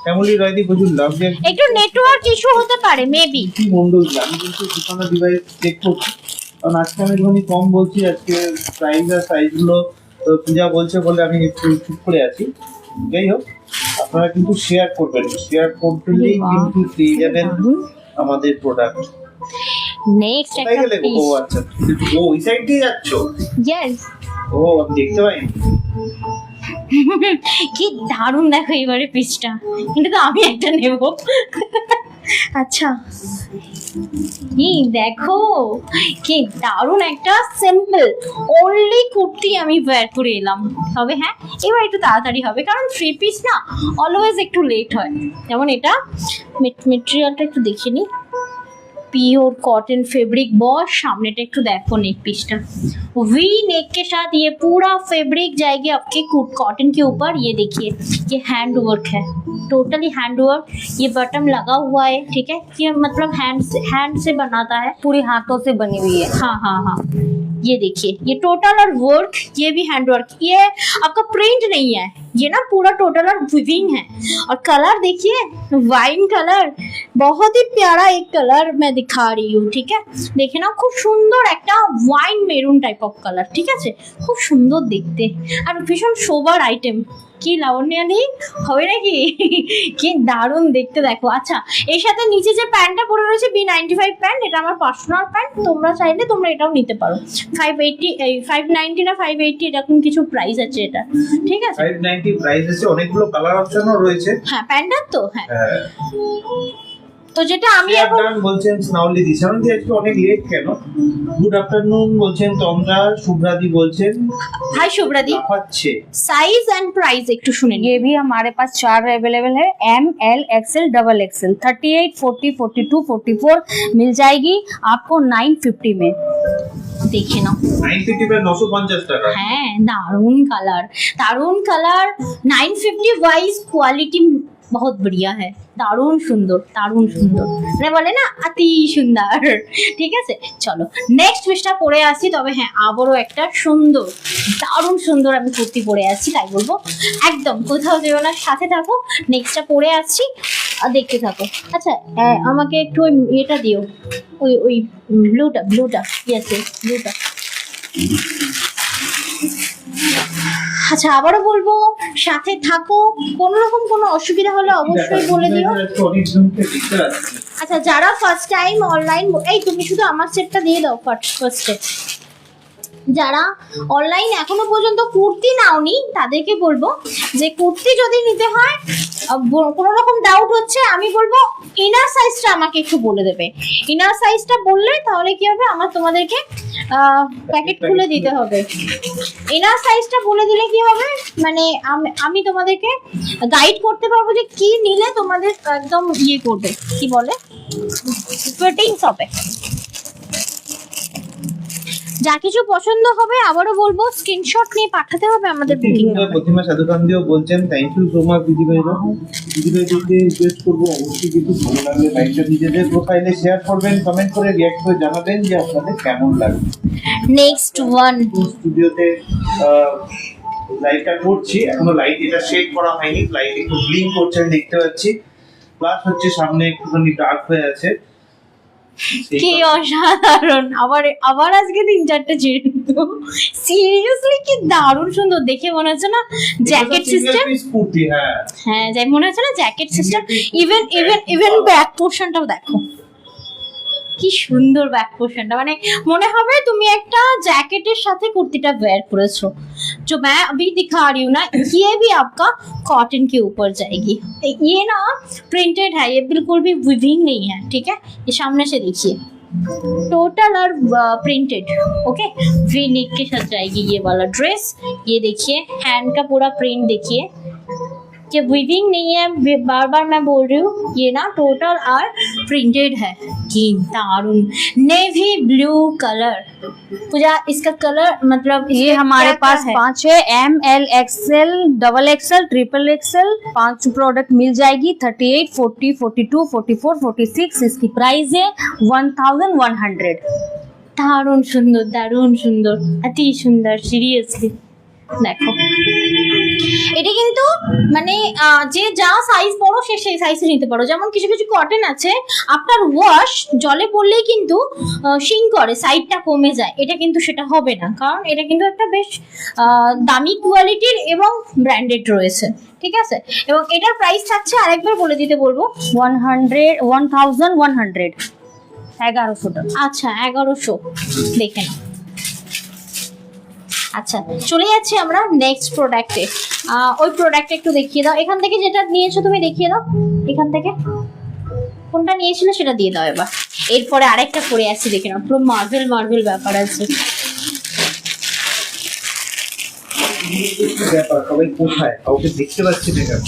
শ্যামলী রায়দি প্রচুর লাভ যে একটু নেটওয়ার্ক ইস্যু হতে পারে মেবি। কি মন্ডল, আমি কিন্তু দুখানা ডিভাইস চেক করছি, কারণ আজকে আমি একটুখানি কম বলছি, আজকে প্রাইস আর সাইজগুলো পূজা বলছে বলে আমি একটু চুপ করে আছি। যাই হোক, আপনারা কিন্তু শেয়ার করবেন, শেয়ার করলেই কিন্তু পেয়ে যাবেন আমাদের প্রোডাক্ট। নেক্সট কোথায় একটা গেলে গো? পিস, ও আচ্ছা, ও ওই সাইড দিয়ে যাচ্ছ? ইয়েস। ও আমি দেখতে পাইনি। কি দারুণ দেখো এবারে পিসটা, কিন্তু তো আমি একটা নেব। আচ্ছা এই দেখো কি দারুণ একটা সিম্পল অনলি কুর্তি আমি ওয়্যার করে এলাম। তবে হ্যাঁ এবার একটু তাড়াতাড়ি হবে, কারণ থ্রি পিস না অলওয়েজ একটু লেট হয়। যেমন এটা মেটেরিয়ালটা একটু দেখে নি, प्योर कॉटन फैब्रिक बहुत सामने टा एकटू देखो नेक पीसटा वी नेक के साथ ये पूरा फैब्रिक जाएगी आपके कॉटन के ऊपर। ये देखिए ये हैंड वर्क है, टोटली हैंड वर्क। ये बटन लगा हुआ है, ठीक है, ये मतलब हैंड से बनाता है, पूरी हाथों से बनी हुई है। हाँ हाँ हाँ, ये देखिए ये टोटल और वर्क, ये भी हैंड वर्क, ये आपका प्रिंट नहीं है, ये ना पूरा टोटल और विविंग है। और कलर देखिए वाइन कलर, बहुत ही प्यारा एक कलर मैं दिखा रही हूँ, ठीक है। देखे ना खूब सुंदर एक wine maroon type of colour, ठीक है, खूब सुंदर देखते और भीषण सोबर आइटेम। কি লাবণ্যাদি হবে নাকি? কি দারুণ দেখতে দেখো। আচ্ছা এর সাথে নিচে যে প্যান্টটা পরে রয়েছে B95 প্যান্ট, এটা আমার পার্সোনাল প্যান্ট, তোমরা চাইলে তোমরা এটাও নিতে পারো। 580 590 না 580 এরকম কিছু প্রাইস আছে এটা, ঠিক আছে। 590 প্রাইস আছে, অনেকগুলো কালার অপশনও রয়েছে। হ্যাঁ প্যান্টটার তো হ্যাঁ। তো যেটা আমি এখন বলছেন স্নাউলি দি সাউন্ড আজকে অনেক লেট কেন? গুড আফটারনুন বলছেন তন্দ্রা, শুভ্রাদি বলছেন हाय शुभ्रादी, আছে साइज एंड प्राइस একটু শুনে নিন। ये भी हमारे पास 4 अवेलेबल है, M L XL double XL 38 40 42 44 मिल जाएगी आपको 950 में। দেখে নাও 950 पे 950 টাকা। হ্যাঁ দারুণ কালার 950 वाइज क्वालिटी बहुत बढ़िया है, দারুণ সুন্দর মানে বলে না অতি সুন্দর, ঠিক আছে। চলো নেক্সট পিসটা পরে আসি। তবে হ্যাঁ আবারও একটা সুন্দর দারুণ সুন্দর আমি কুর্তি পরে আসছি, তাই বলবো একদম কোথাও যেও না, সাথে থাকো। নেক্সটটা পরে আসছি আর দেখতে থাকো। আচ্ছা আমাকে একটু ওই এটা দিও, ওই ব্লুটা ইয়েস ব্লুটা। আচ্ছা আবারও বলবো সাথে থাকো, কোনো রকম কোনো অসুবিধা হলে অবশ্যই বলে দিও। আচ্ছা যারা ফার্স্ট টাইম অনলাইন, এই তুমি শুধু আমার সেটটা দিয়ে দাও ফার্স্টে। যারা অনলাইন এখনো পর্যন্ত কুর্তি নাওনি তাদেরকে বলবো যে কুর্তি যদি নিতে হয় কোনো রকম ডাউট হচ্ছে, আমি বলবো ইনার সাইজটা আমাকে একটু বলে দেবে। ইনার সাইজটা বললে তাহলে কি হবে, আমার তোমাদেরকে প্যাকেট খুলে দিতে হবে। ইনার সাইজটা বলে দিলে কি হবে, মানে আমি তোমাদেরকে গাইড করতে পারবো যে কি নিলে তোমাদের একদম ইয়ে করবে, কি বলে ফিটিংস হবে। যা কিছু পছন্দ হবে আবারও বলবো স্ক্রিনশট নিয়ে পাঠাতে হবে আমাদের বুকিং। প্রতিমা সাধুকান্দিও বলছেন থ্যাংক ইউ সো মাচ দিদিভাইরা। দিদিভাইদেরকে রিকোয়েস্ট করবো অবশ্যই কিন্তু ভালো লাগলে লাইকটা নিজেদের প্রোফাইলে শেয়ার করবেন, কমেন্ট করে রিঅ্যাক্ট করে জানাবেন যে আপনাদের কেমন লাগে। নেক্সট ওয়ান স্টুডিওতে লাইটটা করছি, এখনো লাইট এটা শেড করা হয়নি, লাইট একটু ব্লিঙ্ক করছে আমি দেখতে পাচ্ছি, প্লাস হচ্ছে সামনে একটুখানি ডার্ক হয়ে আছে। কি অসাধারণ, আবার আজকে 3-4টা চিরুনি, সিরিয়াসলি কি দারুণ সুন্দর দেখে মনে হচ্ছে না জ্যাকেট সিস্টেম। হ্যাঁ যাই মনে হচ্ছে না জ্যাকেট সিস্টেম। ইভেন ব্যাক পোর্শনটাও দেখো কি সুন্দর ব্যাক পোর্শনটা, মানে মনে হবে তুমি একটা জ্যাকেটের সাথে কুর্তিটা वेयर করেছো। जो मैं अभी दिखा रही हूँ ना ये भी आपका कॉटन के ऊपर जाएगी। ये ना प्रिंटेड है, ये बिल्कुल भी वीविंग नहीं है, ठीक है। ये सामने से देखिए टोटल और प्रिंटेड, ओके। वी नेक के साथ जाएगी ये वाला ड्रेस। ये देखिए हैंड का पूरा प्रिंट देखिए, ये वीविंग नहीं है, बार बार मैं बोल रही हूँ, ये ना टोटल और प्रिंटेड है। की दारुण नेवी ब्लू कलर, पूजा इसका कलर मतलब ये हमारे पास 5 है, M L XL double XL triple XL 5 product मिल जाएगी। 38 40 42 44 46 इसकी प्राइस है 1100। दारुण सुंदर अति सुंदर, सीरियसली দেখো এটা কিন্তু মানে যে যা সাইজ বড় সে সেই সাইজে নিতে পারো। যেমন কিছু কিছু কটন আছে আফটার ওয়াশ জলে পড়লেই কিন্তু শিং করে, সাইডটা কমে যায়। এটা কিন্তু সেটা হবে না, কারণ এটা কিন্তু একটা বেশ দামি কোয়ালিটির এবং ব্র্যান্ডেড রয়েছে, ঠিক আছে। এবং এটার প্রাইস থাকছে আরেকবার বলে দিতে বলবো, 1100 1100 টাকা। আচ্ছা 1100 দেখে নাও। আচ্ছা চলে যাচ্ছি আমরা নেক্সট প্রোডাক্টে। ওই প্রোডাক্টটা একটু দেখিয়ে দাও, এখান থেকে যেটা নিয়েছো তুমি দেখিয়ে দাও, এখান থেকে কোনটা নিয়েছিলে সেটা দিয়ে দাও এবার। এরপরে আরেকটা পরে আসছি, দেখে নাও, পুরো মার্ভেল মার্ভেল ব্যাপার আছে। ব্যাপার সবাই কোথায়, কাউকে দেখতে পাচ্ছি না কেন?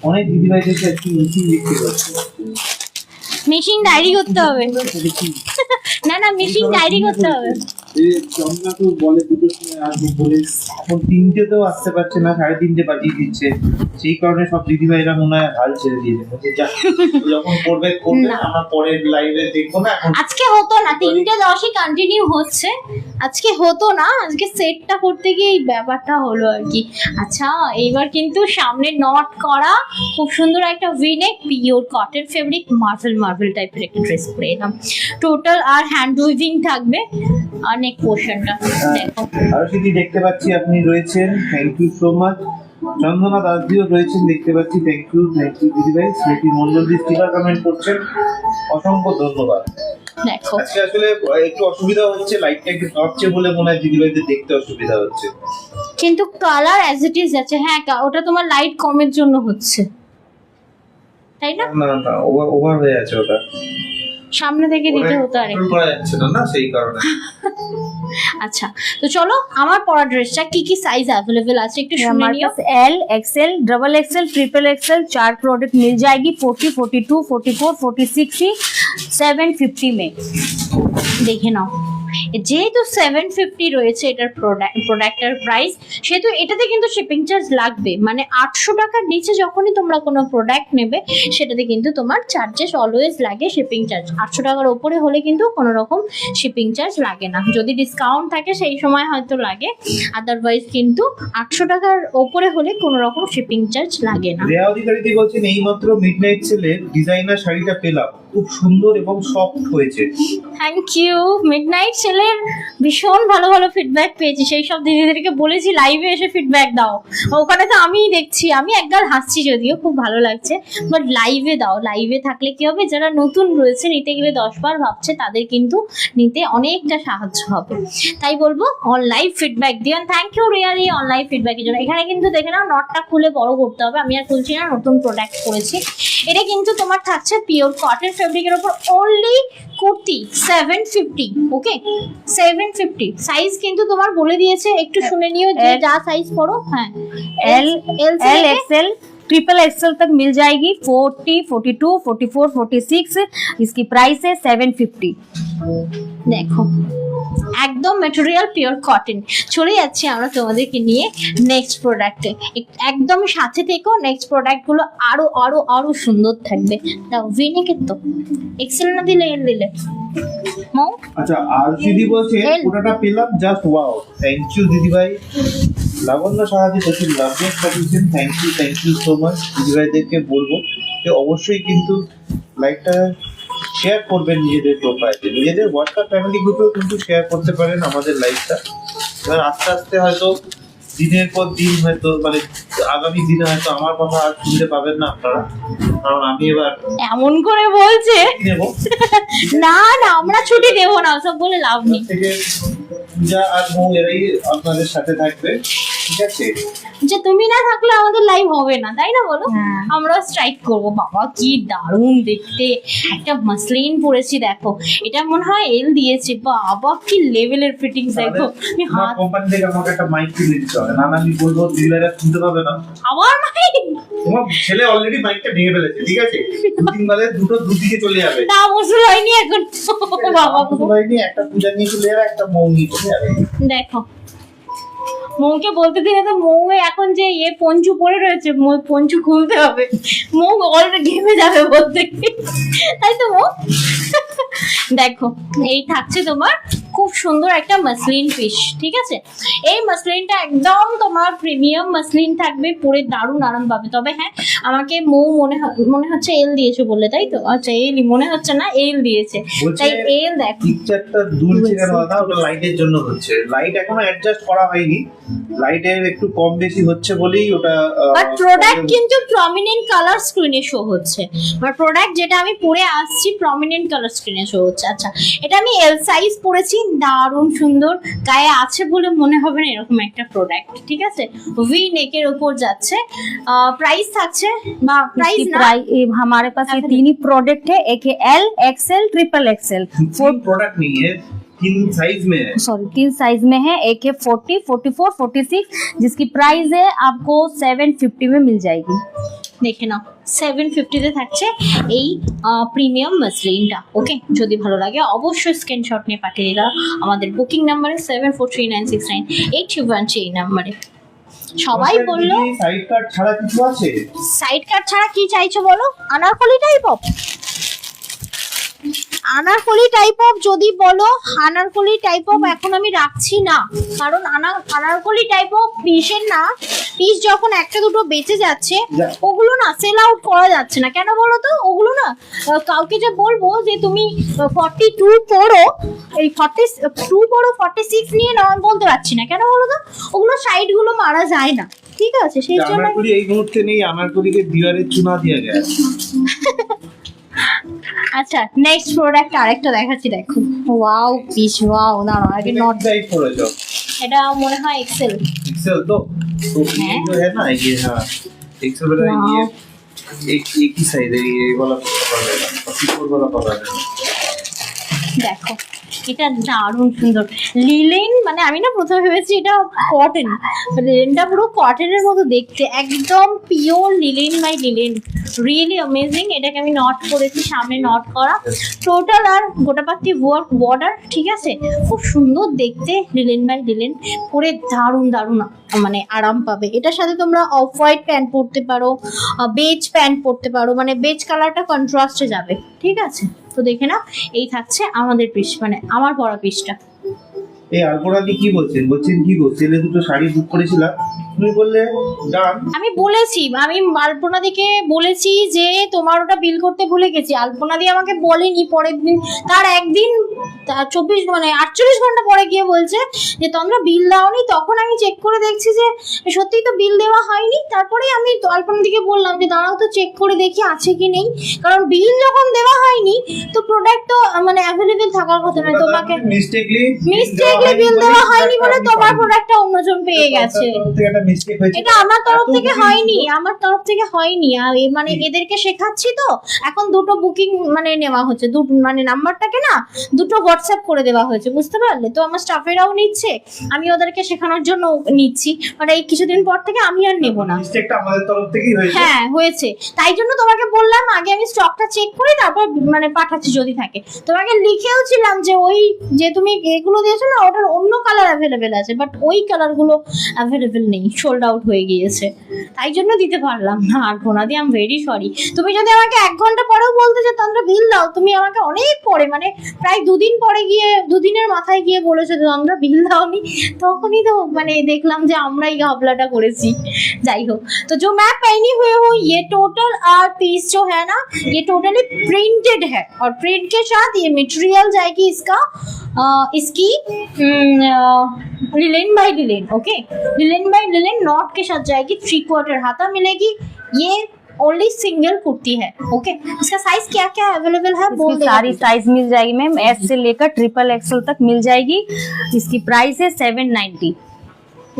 অনেক দিদিভাই দেখে একটু মিটিং দেখতে পাচ্ছি। মিশিং ডায়েরি করতে হবে। না না, মিশিং ডায়েরি করতে হবে। চন্দ্রা তো বলে দুটোর সময় আসবে বলে, এখন 3টেতেও আসতে পারছে না, 3:30 বাজিয়ে দিচ্ছে। সেই কারণে সব দিদিভাইরা মনে হয় হাল ছেড়ে দিয়েছে, বলছে যা যখন করবে করবে, আমরা পরের লাইভে দেখবো না। এখন আজকে হতো না, 3:10 কন্টিনিউ হচ্ছে, আজকে হতো না, আজকে সেটটা করতে গিয়ে এই ব্যাপারটা হলো আর কি। আচ্ছা এইবার কিন্তু সামনে নট করা খুব সুন্দর একটা V-neck pure cotton fabric Marvel Marvel টাইপের একটা ড্রেস পরে এলাম। টোটাল আর হ্যান্ড উইভিং থাকবে অনেক পোর্শনটা। দেখো আরো যদি দেখতে পাচ্ছি আপনি রয়েছেন, থ্যাংক ইউ সো মাচ। চন্দনা দাসদিও রয়েছেন দেখতে পাচ্ছি, থ্যাংক ইউ দিদিভাই। স্মৃতি মন্ডল দি স্টিকার কমেন্ট করছেন, অসংখ্য ধন্যবাদ। দেখো আজকে আসলে একটু অসুবিধা হচ্ছে, লাইটটা একটু কাঁপছে বলে মনে হয় দিদিভাইদের দেখতে অসুবিধা হচ্ছে। কিন্তু কালার অ্যাজ ইট ইজ আছে। হ্যাঁ ওটা তোমার লাইট কমের জন্য হচ্ছে, তাই না? না না ওভার হয়ে আছে, ওটা সামনে থেকে দিতে হতো আরে। কন্ট্রোল করা যাচ্ছে না, না সেই কারণে। আচ্ছা তো চলো আমার পরা ড্রেসটা কি কি সাইজ अवेलेबल আছে একটু শুনে हमारे নিও। पास L XL double XL triple XL 4 product मिल जाएगी 40 42 44 46 750 में। দেখে নাও, যেহেতু 750 রয়েছে এটার প্রোডাক্টের প্রাইস, সেহেতু এটাতে কিন্তু শিপিং চার্জ লাগবে। মানে 800 টাকার নিচে যখনই তোমরা কোনো প্রোডাক্ট নেবে সেটাতে কিন্তু তোমার চার্জেস অলওয়েজ লাগে, শিপিং চার্জ। 800 টাকার ওপরে হলে কিন্তু কোনো রকম শিপিং চার্জ লাগে না, যদি ডিসকাউন্ট থাকে সেই সময় হয়তো লাগে, আদারওয়াইজ কিন্তু 800 টাকার ওপরে হলে কোনো রকম শিপিং চার্জ লাগে না। রেয়া অধিকারী বলছেন এইমাত্র মিডনাইট সেলে ডিজাইনার শাড়িটা পেলাম, খুব সুন্দর এবং সফট হয়েছে। Thank you. মিডনাইট সেলের ভীষণ ভালো ভালো ফিডব্যাক পেয়েছি, সেই সব দিদিদেরকে বলেছি লাইভে এসে ফিডব্যাক দাও। ওখানে তো আমিই দেখছি, আমি একবার হাসছি যদিও, খুব ভালো লাগছে, বাট লাইভে দাও। লাইভে থাকলে কি হবে, যারা নতুন রয়েছে নিতে গেলে 10 বার ভাবছে, তাদের কিন্তু নিতে অনেকটা সাহায্য হবে। তাই বলবো অন লাইভ ফিডব্যাক দিও। Thank you really on live ফিডব্যাকের জন্য। এখানে কিন্তু দেখে নাও নটটা খুলে বড় করতে হবে, আমি আর খুলছি না, নতুন প্রোডাক্ট করেছি। এটা কিন্তু তোমার থাকছে পিওর কটন ফেব্রিকের উপর, অনলি কুর্তি 750। ওকে 750 সাইজ কিন্তু তোমার বলে দিয়েছে, একটু শুনে নিও যে যা সাইজ করো। হ্যাঁ L L L XL triple XL तक मिल जाएगी 40 42 44 46। इसकी प्राइस है 750। দেখো একদম ম্যাটেরিয়াল পিওর কটন। চলে যাচ্ছি আমরা তোমাদেরকে নিয়ে নেক্সট প্রোডাক্টে, একদম সাথে থেকো, নেক্সট প্রোডাক্টগুলো আরো আরো আরো সুন্দর থাকবে। দাও ভিনেকের তো এক্সেল না দিলে এল দিলে মৌ। আচ্ছা আর দিদি বলছে এল। ওটাটা পেলাম, জাস্ট ওয়াও। থ্যাংক ইউ দিদিভাই। লাবণ্য সাহায্যে প্রচুর লাভের পাঠিয়েছেন, থ্যাংক ইউ সো মাচ। দিদিভাইদেরকে বলবো যে অবশ্যই কিন্তু লাইকটা শেয়ার করবেন নিজেদের প্রোফাইলে, নিজেদের হোয়াটসঅ্যাপ ফ্যামিলি গ্রুপেও কিন্তু শেয়ার করতে পারেন আমাদের লাইভটা। এবার আস্তে আস্তে হয়তো দিনের পর দিন হয়তো মানে আগামী দিনে হয়তো আমার কথা আর শুনতে পাবেন না আপনারা, কারণ আমি এবার এমন করে বলছে, নেবো না না আমরা ছুটি দেবো না, সব বলে লাভ নেই। থেকে পূজা আর মৌ এরাই আপনাদের সাথে থাকবে, ঠিক আছে? যে তুমি না থাকলে আমাদের লাইভ হবে না, তাই না বলো? হ্যাঁ। আমরা স্ট্রাইক করব। বাবা কি দারুণ দেখতে, একটা মাসলিন পরেছি দেখো, এটা মনে হয় এল দিয়েছে। বাবা কি লেভেলের ফিটিংস দেখো। আমি আমার হাত কোম্পানি থেকে আমাকে একটা মাইক কিনে দিতে হবে, না আমি বলবো দিদিভাইরা শুনতে পাবে না। আবার মাইক, তোমার ছেলে অলরেডি মাইকটা ভেঙে ফেলেছে, ঠিক আছে? দুদিন বাদে দুদিকে চলে যাবে। তা মুসুল হয়নি এখন। বাবা শুধু হয়নি, একটা পূজা নিয়ে চলে যাবে, একটা মৌ নিয়ে চলে যাবে। দেখো মৌকে বলতে দিলে তো মৌ এখন যে পঞ্চু পড়ে রয়েছে, পঞ্চু খুলতে হবে, মৌ অলরেডি ঘেমে যাবে বলতে, তাই তো মৌ? দেখো এই থাকছে তোমার খুব সুন্দর একটা মাসলিন পিস, ঠিক আছে? এই মাসলিনটা একদম তোমার প্রিমিয়াম মাসলিন থাকবে, পরে দারুণ আরাম পাবে। তবে হ্যাঁ, আমাকে মৌ মনে হচ্ছে এল দিয়েছে বললে, তাই তো? আচ্ছা এলই মনে হচ্ছে না, এল দিয়েছে, তাই এল দেখো। পিকচারটা দুলছে কেন দাদা? ওটা লাইটের জন্য হচ্ছে, লাইট এখনো অ্যাডজাস্ট করা হয়নি, লাইটের একটু কম বেশি হচ্ছে বলেই ওটা। বাট প্রোডাক্ট কিন্তু প্রমিনেন্ট কালার স্ক্রিনে শো হচ্ছে, বাট প্রোডাক্ট যেটা আমি পরে আসছি প্রমিনেন্ট কালার স্ক্রিনে শো হচ্ছে। আচ্ছা এটা আমি এল সাইজ পরেছি, দারুণ সুন্দর, গায়ে আছে বলে মনে হবে না এরকম একটা প্রোডাক্ট, ঠিক আছে? ভি নেকের উপর যাচ্ছে। প্রাইস থাকছে বা প্রাইস না, हमारे पास ये तीन ही प्रोडक्ट है, एक है L XL triple XL, four product नहीं है, तीन साइज में है। सॉरी 3 साइज में है, एक है 40, 44, 46 जिसकी प्राइस है आपको 750 में मिल जाएगी। দেখে নাও 750 থাকছে এই প্রিমিয়াম মাসলিনটা। ওকে, যদি ভালো লাগে অবশ্যই স্ক্রিনশট নিয়ে পাঠিয়ে দিলা আমাদের বুকিং নাম্বারে 7439698213 এই নাম্বারে। সবাই বললো সাইড কাট ছাড়া কিছু আছে? সাইড কাট ছাড়া কি চাইছো বলো? Anarkali type of, Anarkali type of যদি বলো, আনারকলি টাইপ অফ এখন আমি রাখছি না, কারণ আনারকলি টাইপ অফ পিসের না, পিস যখন একটা দুটো বেঁচে যাচ্ছে ওগুলো না সেল আউট করা যাচ্ছে না। কেন বলো তো? ওগুলো না কাউকে যে বলবো যে তুমি 42 পড়ো, এই 42 পড়ো, 46 নিয়ে নাও, আমি বলতে পারছি না। কেন বলো তো? ওগুলো সাইড গুলো মারা যায় না, ঠিক আছে? সেই জন্য আনারকলি এই মুহূর্তে নেই, আনারকলিকে বিয়ারের চুনা দিয়ে গেছে। আচ্ছা নেক্সট প্রোডাক্ট আরেকটা দেখাচ্ছি, দেখো। ওয়াও পিস, ওয়াও, দাঁড়াও আগে নট, साइज थोड़ा जो এটা মনে হয় এক্সেল। एक्सेल तो ये जो है ना, ये हाँ एक्सेल वाला ये एक ही साइज है, ये वाला पकड़ लेगा, 44 वाला पकड़ लेगा। দেখো এটা দারুণ সুন্দর লিলেন, মানে আমি না প্রথমে ভেবেছি এটা কটন, লিলেনটা পুরো কটনের মতো দেখতে, একদম pure linen by linen, really amazing. এটাকে আমি নট করেছি, সামনে নট করা, টোটাল আর গোটাপাতি ওয়ার্ক বর্ডার, ঠিক আছে? খুব সুন্দর দেখতে, লিলেন বাই লিলেন, পরে দারুণ দারুণ মানে আরাম পাবে। এটার সাথে তোমরা অফ হোয়াইট প্যান্ট পরতে পারো, বেজ প্যান্ট পরতে পারো, মানে বেজ কালারটা কন্ট্রাস্টে যাবে, ঠিক আছে? তো দেখে না, এই থাকছে আমাদের পিস, মানে আমার পরা পিসটা। এই আলপনা দি কি বলছেন কি গো, সেলে দুটো শাড়ি বুক করেছিলাম, তুমি বললে ডান। আমি বলেছি, আমি আলপনা দিকে বলেছি যে তোমার ওটা বিল করতে ভুলে গেছি, আলপনা দি আমাকে বলেনি, পরের দিন তার একদিন 24 মানে 48 ঘন্টা পরে গিয়ে বলছে যে তোমরা বিল দাওনি। তখন আমি চেক করে দেখছি যে সত্যিই তো বিল দেওয়া হয়নি। তারপরে আমি আলপনা দিকে বললাম যে দাঁড়াও তো চেক করে দেখি আছে কি নেই, কারণ বিল যখন দেওয়া হয়নি তো প্রোডাক্ট তো মানে অ্যাভেলেবেল থাকার কথা নয়। তোমাকে মিস্টেকলি বিল দেওয়া হয়নি বলে তোমার প্রোডাক্টটা অন্যজন পেয়ে গেছে। এটা আমার তরফ থেকে হয়নি, আমার তরফ থেকে হয়নি। আর মানে এদেরকে শেখাচ্ছি তো এখন, দুটো বুকিং মানে নেওয়া হচ্ছে, দুটো মানে নাম্বারটাকে না দুটো হোয়াটসঅ্যাপ করে দেওয়া হয়েছে, বুঝতে পারলে? তো আমার স্টাফেরাও নিচ্ছে, আমি ওদেরকে শেখানোর জন্য নিচ্ছি, মানে এই কিছুদিন পর থেকে আমি আর নেব না। মিস্টেকটা আমাদের তরফ থেকেই হয়েছে। হ্যাঁ হয়েছে, তাই জন্য তোমাকে বললাম আগে আমি স্টকটা চেক করে তারপর মানে পাঠাচ্ছি যদি থাকে। তোমাকে লিখেও ছিলাম যে ওই যে তুমি এগুলো দিয়েছো না, ওটার অন্য কালার অ্যাভেলেবেল আছে, বাট ওই কালারগুলো অ্যাভেলেবেল নেই, সোল্ড আউট হয়ে গিয়েছে, তাই জন্য দিতে পারলাম না। আর কোনা দিয়ে আমি ভেরি সরি। তুমি যদি আমাকে 1 ঘন্টা পরেও বলতে যে তোমরা বিল দাও, তুমি আমাকে অনেক পরে মানে প্রায় 2 দিন পরে গিয়ে 2 দিনের মাথায় গিয়ে বলেছো যে তোমরা বিল দাওনি, তখনই তো মানে দেখলাম যে আমরাই ঘাবলাটা করেছি। যাই হোক, तो जो मैं पहनी हुई हूँ ये टोटल आर्ट पीस जो है ना, ये टोटली प्रिंटेड है, और प्रिंट के साथ ये मटेरियल जाएगी इसका इसकी linen by linen. Okay, linen by linen knot के साथ जाएगी, 3/4 हाथा मिलेगी। ये ओनली सिंगल कुर्ती है। ओके, इसका साइज क्या क्या अवेलेबल है बोल दे। सारी साइज मिल जाएगी मैम, एस से लेकर ट्रिपल एक्सएल तक मिल जाएगी। इसकी प्राइस है 790।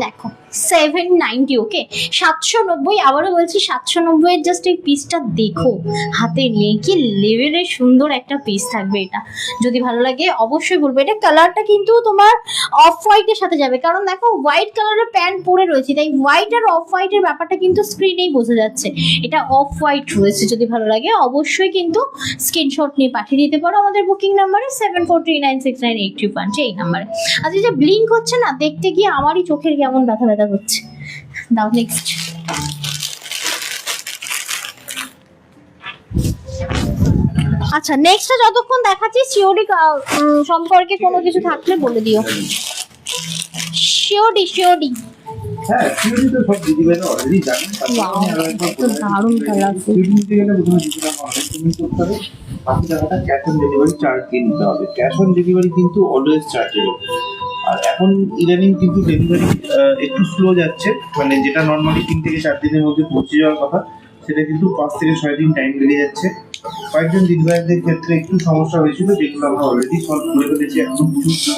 देखो 790। ওকে 790, আবারও বলছি 790 এর জাস্ট এই পিসটা দেখো হাতে নিয়ে, কি লেভেলের সুন্দর একটা পিস থাকবে এটা। যদি ভালো লাগে অবশ্যই বলবো। এটা কালারটা কিন্তু তোমার অফ হোয়াইটের সাথে যাবে, কারণ দেখো হোয়াইট কালারের প্যান্ট পরে রয়েছে, তাই হোয়াইট আর অফ হোয়াইটের ব্যাপারটা কিন্তু স্ক্রিনেই বোঝা যাচ্ছে। এটা অফ হোয়াইট রয়েছে, যদি ভালো লাগে অবশ্যই কিন্তু স্ক্রিনশট নিয়ে পাঠিয়ে দিতে পারো আমাদের বুকিং নাম্বারে 74396982 এই নাম্বারে। আচ্ছা, যে ব্লিঙ্ক হচ্ছে না, দেখতে গিয়ে আমারই চোখের কেমন ব্যথা ব্যথা করছে। দাও নেক্সট। আচ্ছা, নেক্সটটা যতক্ষণ দেখাচ্ছি সিওডি সম্পর্কে কোনো কিছু থাকলে বলে দিও। সিওডি হ্যাঁ, সিওডি তো সব দিদিভাইরা অলরেডি জানেন। Wow, তো দারুণ কালারফুল। সিওডি নিতে গেলে প্রথমে দিদিভাই অনলাইন পেমেন্ট করতে হবে, বাকি টাকাটা ক্যাশ অন ডেলিভারি চার্জ দিয়ে নিতে হবে। ক্যাশ অন ডেলিভারি কিন্তু অলওয়েজ চার্জেবল। আর এখন ইদানিং কিন্তু ডেলিভারি একটু স্লো যাচ্ছে, মানে যেটা নর্মালি 3 থেকে 4 দিনের মধ্যে পৌঁছে যাওয়ার কথা সেটা কিন্তু 5 থেকে 6 দিন টাইম লেগে যাচ্ছে। কয়েকজন দিদিভাইদের ক্ষেত্রে একটু সমস্যা হয়েছিল, যেগুলো আমরা অলরেডি সলভ করে ফেলেছি। এখন কিছু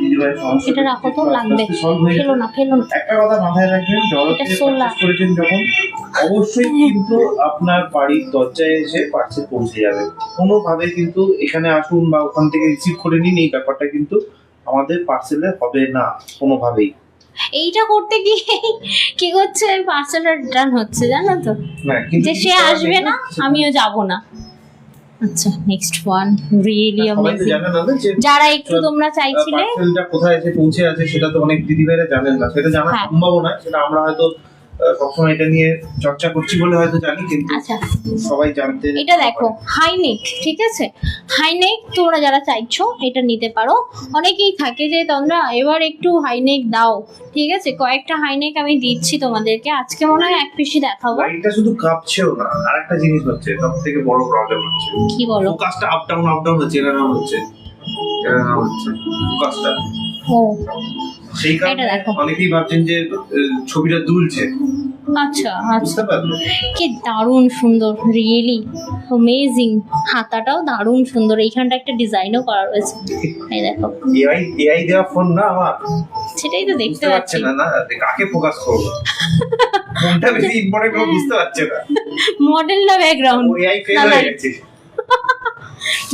দিদিভাইয়ের সমস্যা এটা রাখো তো, লাগবে। সলভ হয়ে ফেলো না, ফেলো না। একটা কথা মাথায় রাখবেন, জড়তে এটা solar। পারচেজ করেছেন যখন, অবশ্যই কিন্তু আপনার বাড়ির দরজায় এসে পার্সেল পৌঁছে যাবে। কোনোভাবে কিন্তু এখানে আসুন বা ওখান থেকে রিসিভ করে নিন, এই ব্যাপারটা কিন্তু আমাদের পার্সেলে হবে না কোনোভাবেই। এইটা করতে গিয়ে কি হচ্ছে, পার্সেলটা রিটার্ন হচ্ছে, জানো তো, না, কিন্তু যে সে আসবে না আমিও যাব না। আচ্ছা, নেক্সট ওয়ান রিয়েলি সবাই তো অ্যামেজিং। জানে না যে যারা একটু তোমরা চাইছিলে, পার্সেলটা কোথায় এসে পৌঁছে আছে সেটা তো অনেক দিদিভাইরা জানেন না, সেটা জানা হ্যাঁ। সম্ভব নয়। সেটা আমরা হয়তো সবসময় এটা নিয়ে চর্চা করছি বলে হয়তো জানি, কিন্তু আচ্ছা সবাই জানতে এটা দেখো হাইনেক, ঠিক আছে, হাইনেক তোমরা যারা চাইছো এটা নিতে পারো। অনেকেই থাকে যে তোমরা এবার একটু হাইনেক দাও, ঠিক আছে, কয়েকটা হাইনেক আমি দিচ্ছি তোমাদেরকে। আজকে মনে হয় এক পিসি দেখাবো। লাইটটা শুধু কাঁপছেও না, আর একটা জিনিস হচ্ছে সব থেকে বড় প্রবলেম হচ্ছে কি বলো? ফোকাসটা আপ ডাউন হচ্ছে, এরা না হচ্ছে ফোকাসটা। ও সেই কারণে এটা দেখো। অনেকেই ভাবছেন যে ছবিটা দুলছে, আচ্ছা আচ্ছা, বুঝতে পারলে? কি দারুণ সুন্দর, রিয়েলি অ্যামেজিং। হাতাটাও দারুণ সুন্দর, এইখানটা একটা ডিজাইনও করা রয়েছে, এই দেখো। এআই দেওয়া ফোন না আমার, সেটাই তো দেখতে বুঝতে পারছে পাচ্ছি, না কাকে ফোকাস করবো, কোনটা বেশি ইম্পর্টেন্ট বুঝতে পারছে না। মডেল না ব্যাকগ্রাউন্ড। এআই ফেল হয়ে গেছে।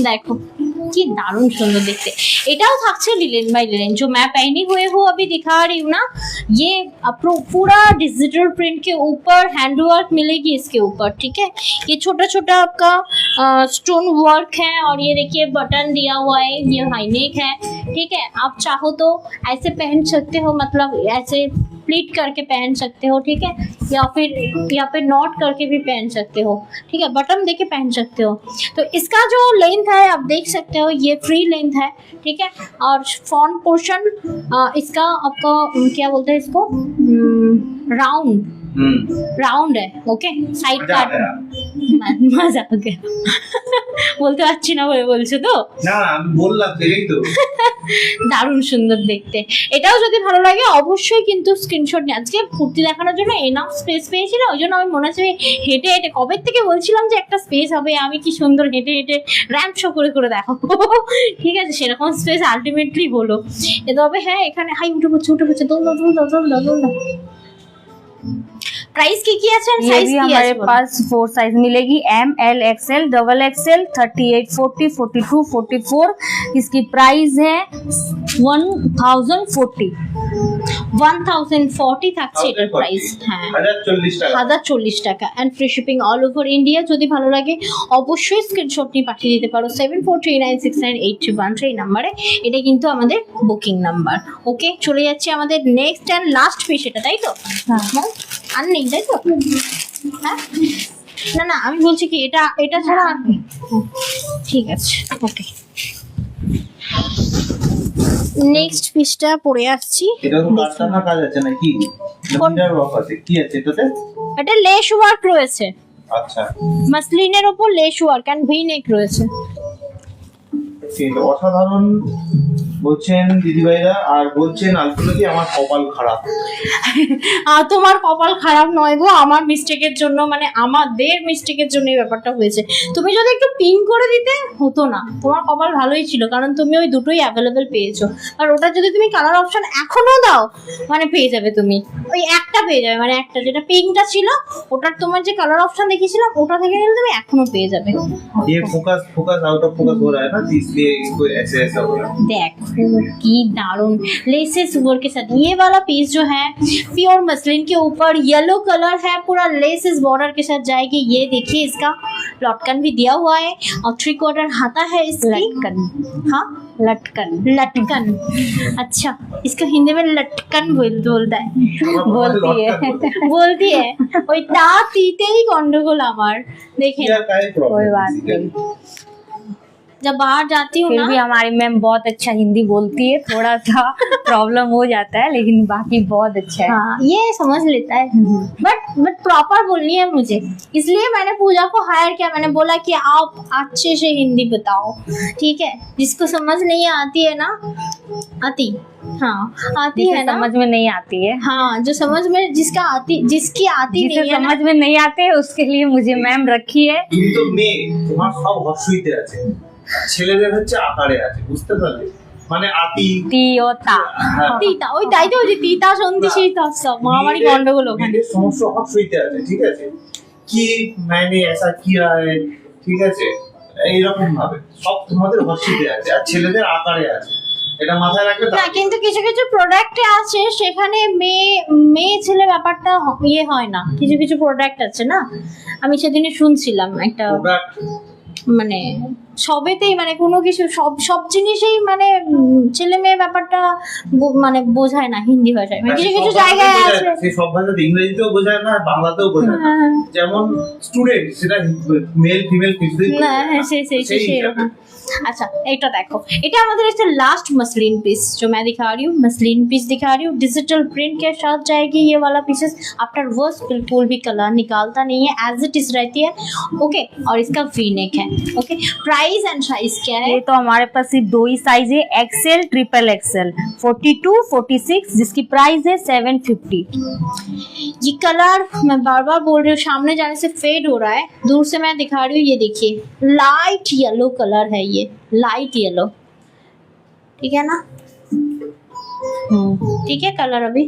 देखो कि दारुण सुंदर देखते। এটাও থাকছে লিলেন বাই লিলেন। जो मैं पहनी हुए हूँ अभी दिखा रही हूँ ना, ये पूरा डिजिटल प्रिंट के ऊपर हैंडवर्क मिलेगी इसके ऊपर, ठीक है। ये छोटा छोटा आपका स्टोन वर्क है, और ये देखिए बटन दिया हुआ है, ये हाईनेक है, ठीक है। आप चाहो तो ऐसे पहन सकते हो, मतलब ऐसे प्लीट करके पहन सकते हो, ठीक है, या फिर यहाँ पे नॉट करके भी पहन सकते हो, ठीक है, बटन देके पहन सकते हो। तो इसका जो लेंथ है आप देख सकते हो, ये फ्री लेंथ है, ठीक है। और फ्रंट पोर्शन इसका आपका क्या बोलते हैं इसको, राउंड है, ओके। साइड काट मजा आ गया বলতে পারছি না বলে বলছো তো, না আমি বললাম সেটাই তো। দারুণ সুন্দর দেখতে। এটাও যদি ভালো লাগে অবশ্যই কিন্তু স্ক্রিনশট নিয়ে, আজকে কুর্তি দেখানোর জন্য এনাফ স্পেস পেয়েছি না, ওই জন্য আমি মনে হচ্ছে হেঁটে হেঁটে কবে থেকে বলছিলাম যে একটা স্পেস হবে, আমি কি সুন্দর হেঁটে হেঁটে র্যাম্প শো করে করে দেখাবো ঠিক আছে, সেরকম স্পেস আলটিমেটলি হলো। তবে হ্যাঁ, এখানে হাই উঠে পড়ছে দোল দোল। प्राइस की আছে, ये साइज भी की हमारे আছে? पास 4 साइज मिलेगी, M L XL double XL 38 40 42 44। इसकी प्राइस है 1040। 1040 থাকছে এটার প্রাইস, হ্যাঁ 1040 টাকা। 1040 টাকা and free shipping all over India. যদি ভালো লাগে অবশ্যই স্ক্রিনশট নিয়ে পাঠিয়ে দিতে পারো 74396982 এই নাম্বারে। এটা কিন্তু আমাদের বুকিং নাম্বার। ওকে, চলে যাচ্ছে আমাদের নেক্সট এন্ড লাস্ট পিস, এটা তাই তো? হ্যাঁ। আর নেই তাই তো? হ্যাঁ না না, আমি বলছি কি এটা ছাড়া আর নেই। ঠিক আছে, ওকে। নেক্সট পিসটা পরে আসছি। এটা তো কাস্টমার কাজ আছে নাকি? মিটার অফ আছে, কি আছে এটাতে? এটা লেস ওয়ার্ক রয়েছে, আচ্ছা মাসলিনের ওপর lace work and V neck রয়েছে। ঠিক, অসাধারণ বলছেন দিদিভাইরা, আর বলছেন আলপনাদি আমার কপাল খারাপ। আর তোমার কপাল খারাপ নয় গো, আমার মিস্টেকের জন্য, মানে আমাদের মিস্টেকের জন্য এই ব্যাপারটা হয়েছে। তুমি যদি একটু পিন করে দিতে হতো না, তোমার কপাল ভালোই ছিল, কারণ তুমি ওই দুটোই অ্যাভেলেবেল পেয়েছো। আর ওটা যদি তুমি কালার অপশন এখনো দাও, মানে পেয়ে যাবে তুমি, ওই একটা পেয়ে যাবে, মানে একটা যেটা পিঙ্কটা ছিল ওটার তোমার যে কালার অপশন দেখিয়েছিলাম ওটা থেকে গেলে তুমি এখনো পেয়ে যাবে। ये फोकस आउट ऑफ फोकस हो रहा है ना, तो इसलिए इसको ऐसे ऐसा हो रहा है। देखो की दारुण लेसेस वर्क के साथ ये वाला पीस जो है प्योर मसलिन के ऊपर येलो कलर है, पूरा लेसेस बॉर्डर के साथ जाएगी। ये देखिए इसका लटकन भी दिया हुआ है और 3/4 हाथा है इसकी। लटकन, हाँ लटकन लटकन, अच्छा इसका हिंदी में लटकन बोलता है, बोलती है ওই তা তিতেই গন্ডগোল আমার, দেখে क्या काय कोई प्रॉब्लम बात नहीं। जब बाहर जाती हूँ फिर ना भी हमारी मैम बहुत अच्छा हिंदी बोलती है, थोड़ा सा प्रॉब्लम हो जाता है लेकिन बाकी बहुत अच्छा है। हाँ ये समझ लेता है, बट प्रॉपर बोलनी है मुझे, इसलिए मैंने पूजा को हायर किया। मैंने बोला कि आप अच्छे से हिंदी बताओ, ठीक है। जिसको समझ नहीं आती है ना, आती, हाँ आती जिसे है ना, समझ में नहीं आती है, हाँ जो समझ में जिसकी आती जिसे नहीं है ना, समझ में नहीं आते उसके लिए मुझे मैम रखी है। কিন্তু মেয়ে তোমার সব হর্ষইতে আছে, ছেলেদের হচ্ছে আকারে আছে, বুঝতে পারলে? মানে আতি ती और ता, হ্যাঁ, তিতা, ওই তাই তো বলছি তিতা সন্ধি শীতা সব মহামারী গন্ডগোল ওখানে। মেয়েদের সমস্ত হর্ষইতে আছে, ঠিক আছে, কি মানে ऐसा किया है, ঠিক আছে, এইরকম ভাবে সব তোমাদের হর্ষইতে আছে, আর ছেলেদের আকারে আছে, এটা মাথায় রাখবে। না কিন্তু কিছু কিছু প্রোডাক্টে আছে সেখানে মেয়ে ছেলে ব্যাপারটা ইয়ে হয় না, কিছু কিছু প্রোডাক্ট আছে না, আমি সেদিনে শুনছিলাম একটা, প্রোডাক্ট মানে সবেতেই মানে কোনো কিছু সব জিনিসেই মানে ছেলে মেয়ে ব্যাপারটা মানে বোঝায় না হিন্দি ভাষায়, মানে কিছু কিছু জায়গায় আছে। সেই সব ভাষাতে ইংরেজিতেও বোঝায় না, বাংলাতেও বোঝায় না। হ্যাঁ, যেমন স্টুডেন্ট সেটা মেল ফিমেল কিছুই না হ্যাঁ, সেই এরকম। अच्छा এটা দেখো, এটা আমাদের একটা लास्ट मसलिन पीस जो मैं दिखा रही हूँ, मसलिन पीस दिखा रही हूँ, डिजिटल प्रिंट के साथ जाएगी ये वाला पीसेस। आफ्टर वॉश बिल्कुल भी कलर निकालता नहीं है, एज इट इज रहती है, ओके। और इसका वी नेक है, ओके। प्राइस एंड साइज क्या है? ये तो हमारे पास सिर्फ 2 ही साइज है, एक्सेल, ट्रिपल एक्सेल, 42, 46, जिसकी प्राइस है 750। ये कलर मैं बार बार बोल रही हूँ, सामने जाने से फेड हो रहा है, दूर से मैं दिखा रही हूँ। ये देखिए लाइट येलो कलर है, ये लाइट येलो, ठीक है ना, ঠিক আছে কালার अभी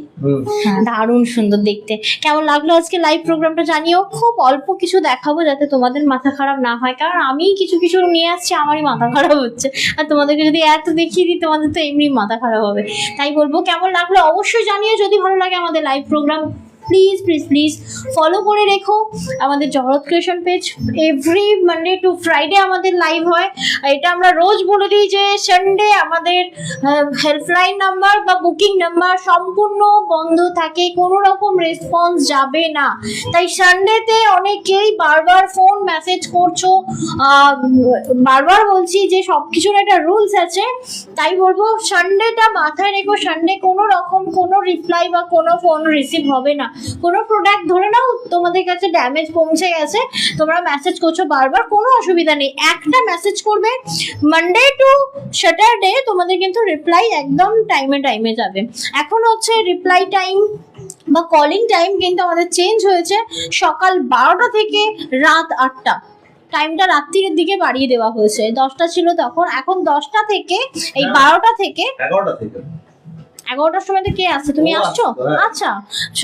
দারুণ সুন্দর দেখতে। কেমন লাগলো আজকে লাইভ প্রোগ্রামটা জানিও। খুব অল্প কিছু দেখাবো যাতে তোমাদের মাথা খারাপ না হয়, কারণ আমি কিছু কিছু নিয়ে আসছি আমারই মাথা খারাপ হচ্ছে, আর তোমাদেরকে যদি এত দেখিয়ে দিই তোমাদের তো এমনি মাথা খারাপ হবে। তাই বলবো কেমন লাগলো অবশ্যই জানিও। যদি ভালো লাগে আমাদের live program please please please follow করে রেখো আমাদের Jaharat creation page. Every Monday to Friday আমাদের লাইভ হয়। এটা আমরা রোজ বলে দিই যে সানডে আমাদের হেল্পলাইন নাম্বার বা বুকিং নাম্বার সম্পূর্ণ বন্ধ থাকে, কোনো রকম রেসপন্স যাবে না। তাই সানডেতে অনেকেই বারবার ফোন মেসেজ করছো, বারবার বলছি যে সব কিছুর একটা রুলস আছে। তাই বলবো সানডেটা মাথায় রেখো, সানডে কোনো রকম কোনো রিপ্লাই বা কোনো ফোন রিসিভ হবে না। কোনো প্রোডাক্ট ধরে নাও তোমাদের কাছে ড্যামেজ পৌঁছে গেছে, তোমরা মেসেজ করছো বারবার, কোনো অসুবিধা নেই, একটা মেসেজ করবে মানডে টু স্যাটারডে, তোমাদের কিন্তু রিপ্লাই একদম টাইমে যাবে। এখন হচ্ছে রিপ্লাই টাইম বা কলিং টাইম কিন্তু আমাদের চেঞ্জ হয়েছে, সকাল 12টা থেকে রাত 8টা। টাইমটা রাত্রির দিকে বাড়িয়ে দেওয়া হয়েছে, 10টা ছিল তখন, এখন 10টা থেকে এই 12টা থেকে 11টা থেকে 11টার সময় তো কে আসছে, তুমি ও আসছো? আসতো, হ্যাঁ। আচ্ছা,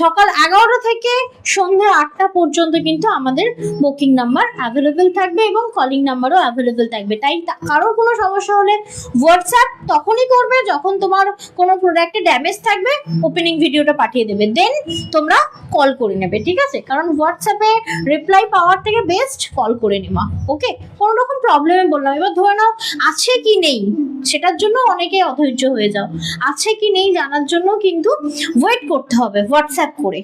সকাল 11টা থেকে সন্ধ্যা 8টা পর্যন্ত কিন্তু আমাদের বুকিং নাম্বার অ্যাভেলেবেল থাকবে এবং কলিং নাম্বারও অ্যাভেলেবেল থাকবে। তাই কারোর কোনো সমস্যা হলে হোয়াটসঅ্যাপ তখনই করবে যখন তোমার কোনো প্রোডাক্টে ড্যামেজ থাকবে, ওপেনিং ভিডিওটা পাঠিয়ে দেবে, দেন তোমরা কল করে নেবে, ঠিক আছে? কারণ হোয়াটসঅ্যাপে রিপ্লাই পাওয়ার থেকে বেস্ট কল করে নেওয়া, ওকে? কোনো রকম প্রবলেমে বললাম। এবার ধরে নাও আছে কি নেই সেটার জন্য অনেকে অধৈর্য হয়ে যাও, আছে কি নেই জানার জন্য কিন্তু ওয়েট করতে হবে হোয়াটসঅ্যাপ করে,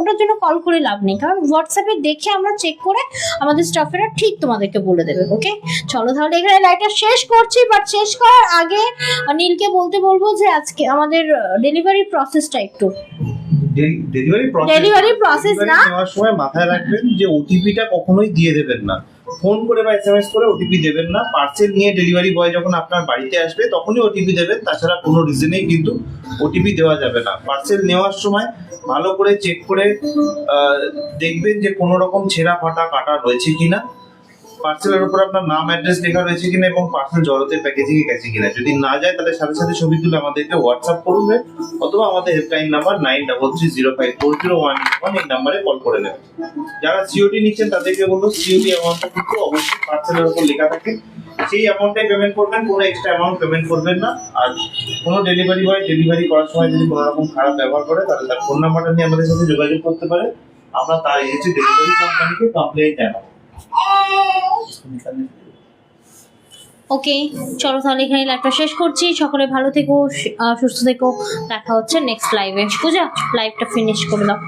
ওটার জন্য কল করে লাভ নেই, কারণ হোয়াটসঅ্যাপে দেখে আমরা চেক করে আমাদের স্টাফেরা ঠিক তোমাদেরকে বলে দেবে, ওকে? চলো তাহলে এখানে লাইভটা শেষ করছি, বাট শেষ করার আগে নীলকে বলতে বলবো যে আজকে আমাদের ডেলিভারি প্রসেসটা একটু ডেলিভারি প্রসেস না নেওয়ার সময় মাথায় রাখবেন যে ওটিপিটা কখনোই দিয়ে দেবেন না। ফোন করে বা SMS করে ওটিপি দেবেন না। পার্সেল নিয়ে ডেলিভারি বয় যখন আপনার বাড়িতে আসবে তখনই ওটিপি দেবেন, তাছাড়া কোনো রিজনেই কিন্তু ওটিপি দেওয়া যাবে না। পার্সেল নেওয়ার সময় ভালো করে চেক করে দেখবেন যে কোনো রকম ছেঁড়া ফাটা কাটা রয়েছে কিনা, পার্সেলের উপর আপনার নাম অ্যাড্রেস লেখা রয়েছে কিনা এবং পার্সেল জড়তে প্যাকেজিং এ গেছে কিনা। যদি না যায় তাহলে সাথে সাথে ছবি তুলে আমাদেরকে হোয়াটসঅ্যাপ করবে অথবা আমাদের হেল্পলাইন নাম্বার 93305401 এই নাম্বারে কল করে নেবেন। যারা সিওডি নিচ্ছেন তাদেরকে বলবো সিওডি অ্যামাউন্টটা কিন্তু অবশ্যই পার্সেলের উপর লেখা থাকে, সেই অ্যামাউন্টটাই পেমেন্ট করবেন, কোনো এক্সট্রা অ্যামাউন্ট পেমেন্ট করবেন না। আর কোনো ডেলিভারি বয় ডেলিভারি করার সময় যদি কোনো রকম খারাপ ব্যবহার করে তাহলে তার ফোন নাম্বারটা নিয়ে আমাদের সাথে যোগাযোগ করতে পারে, আমরা তার এগেইনস্টে ডেলিভারি কোম্পানিকে কমপ্লেইন জানাবো। ওকে, চলো তাহলে এখানে লাইভটা শেষ করছি। সকলে ভালো থেকো, সুস্থ থেকো, দেখা হচ্ছে নেক্সট লাইভে। পূজা লাইভটা ফিনিশ করে দাও।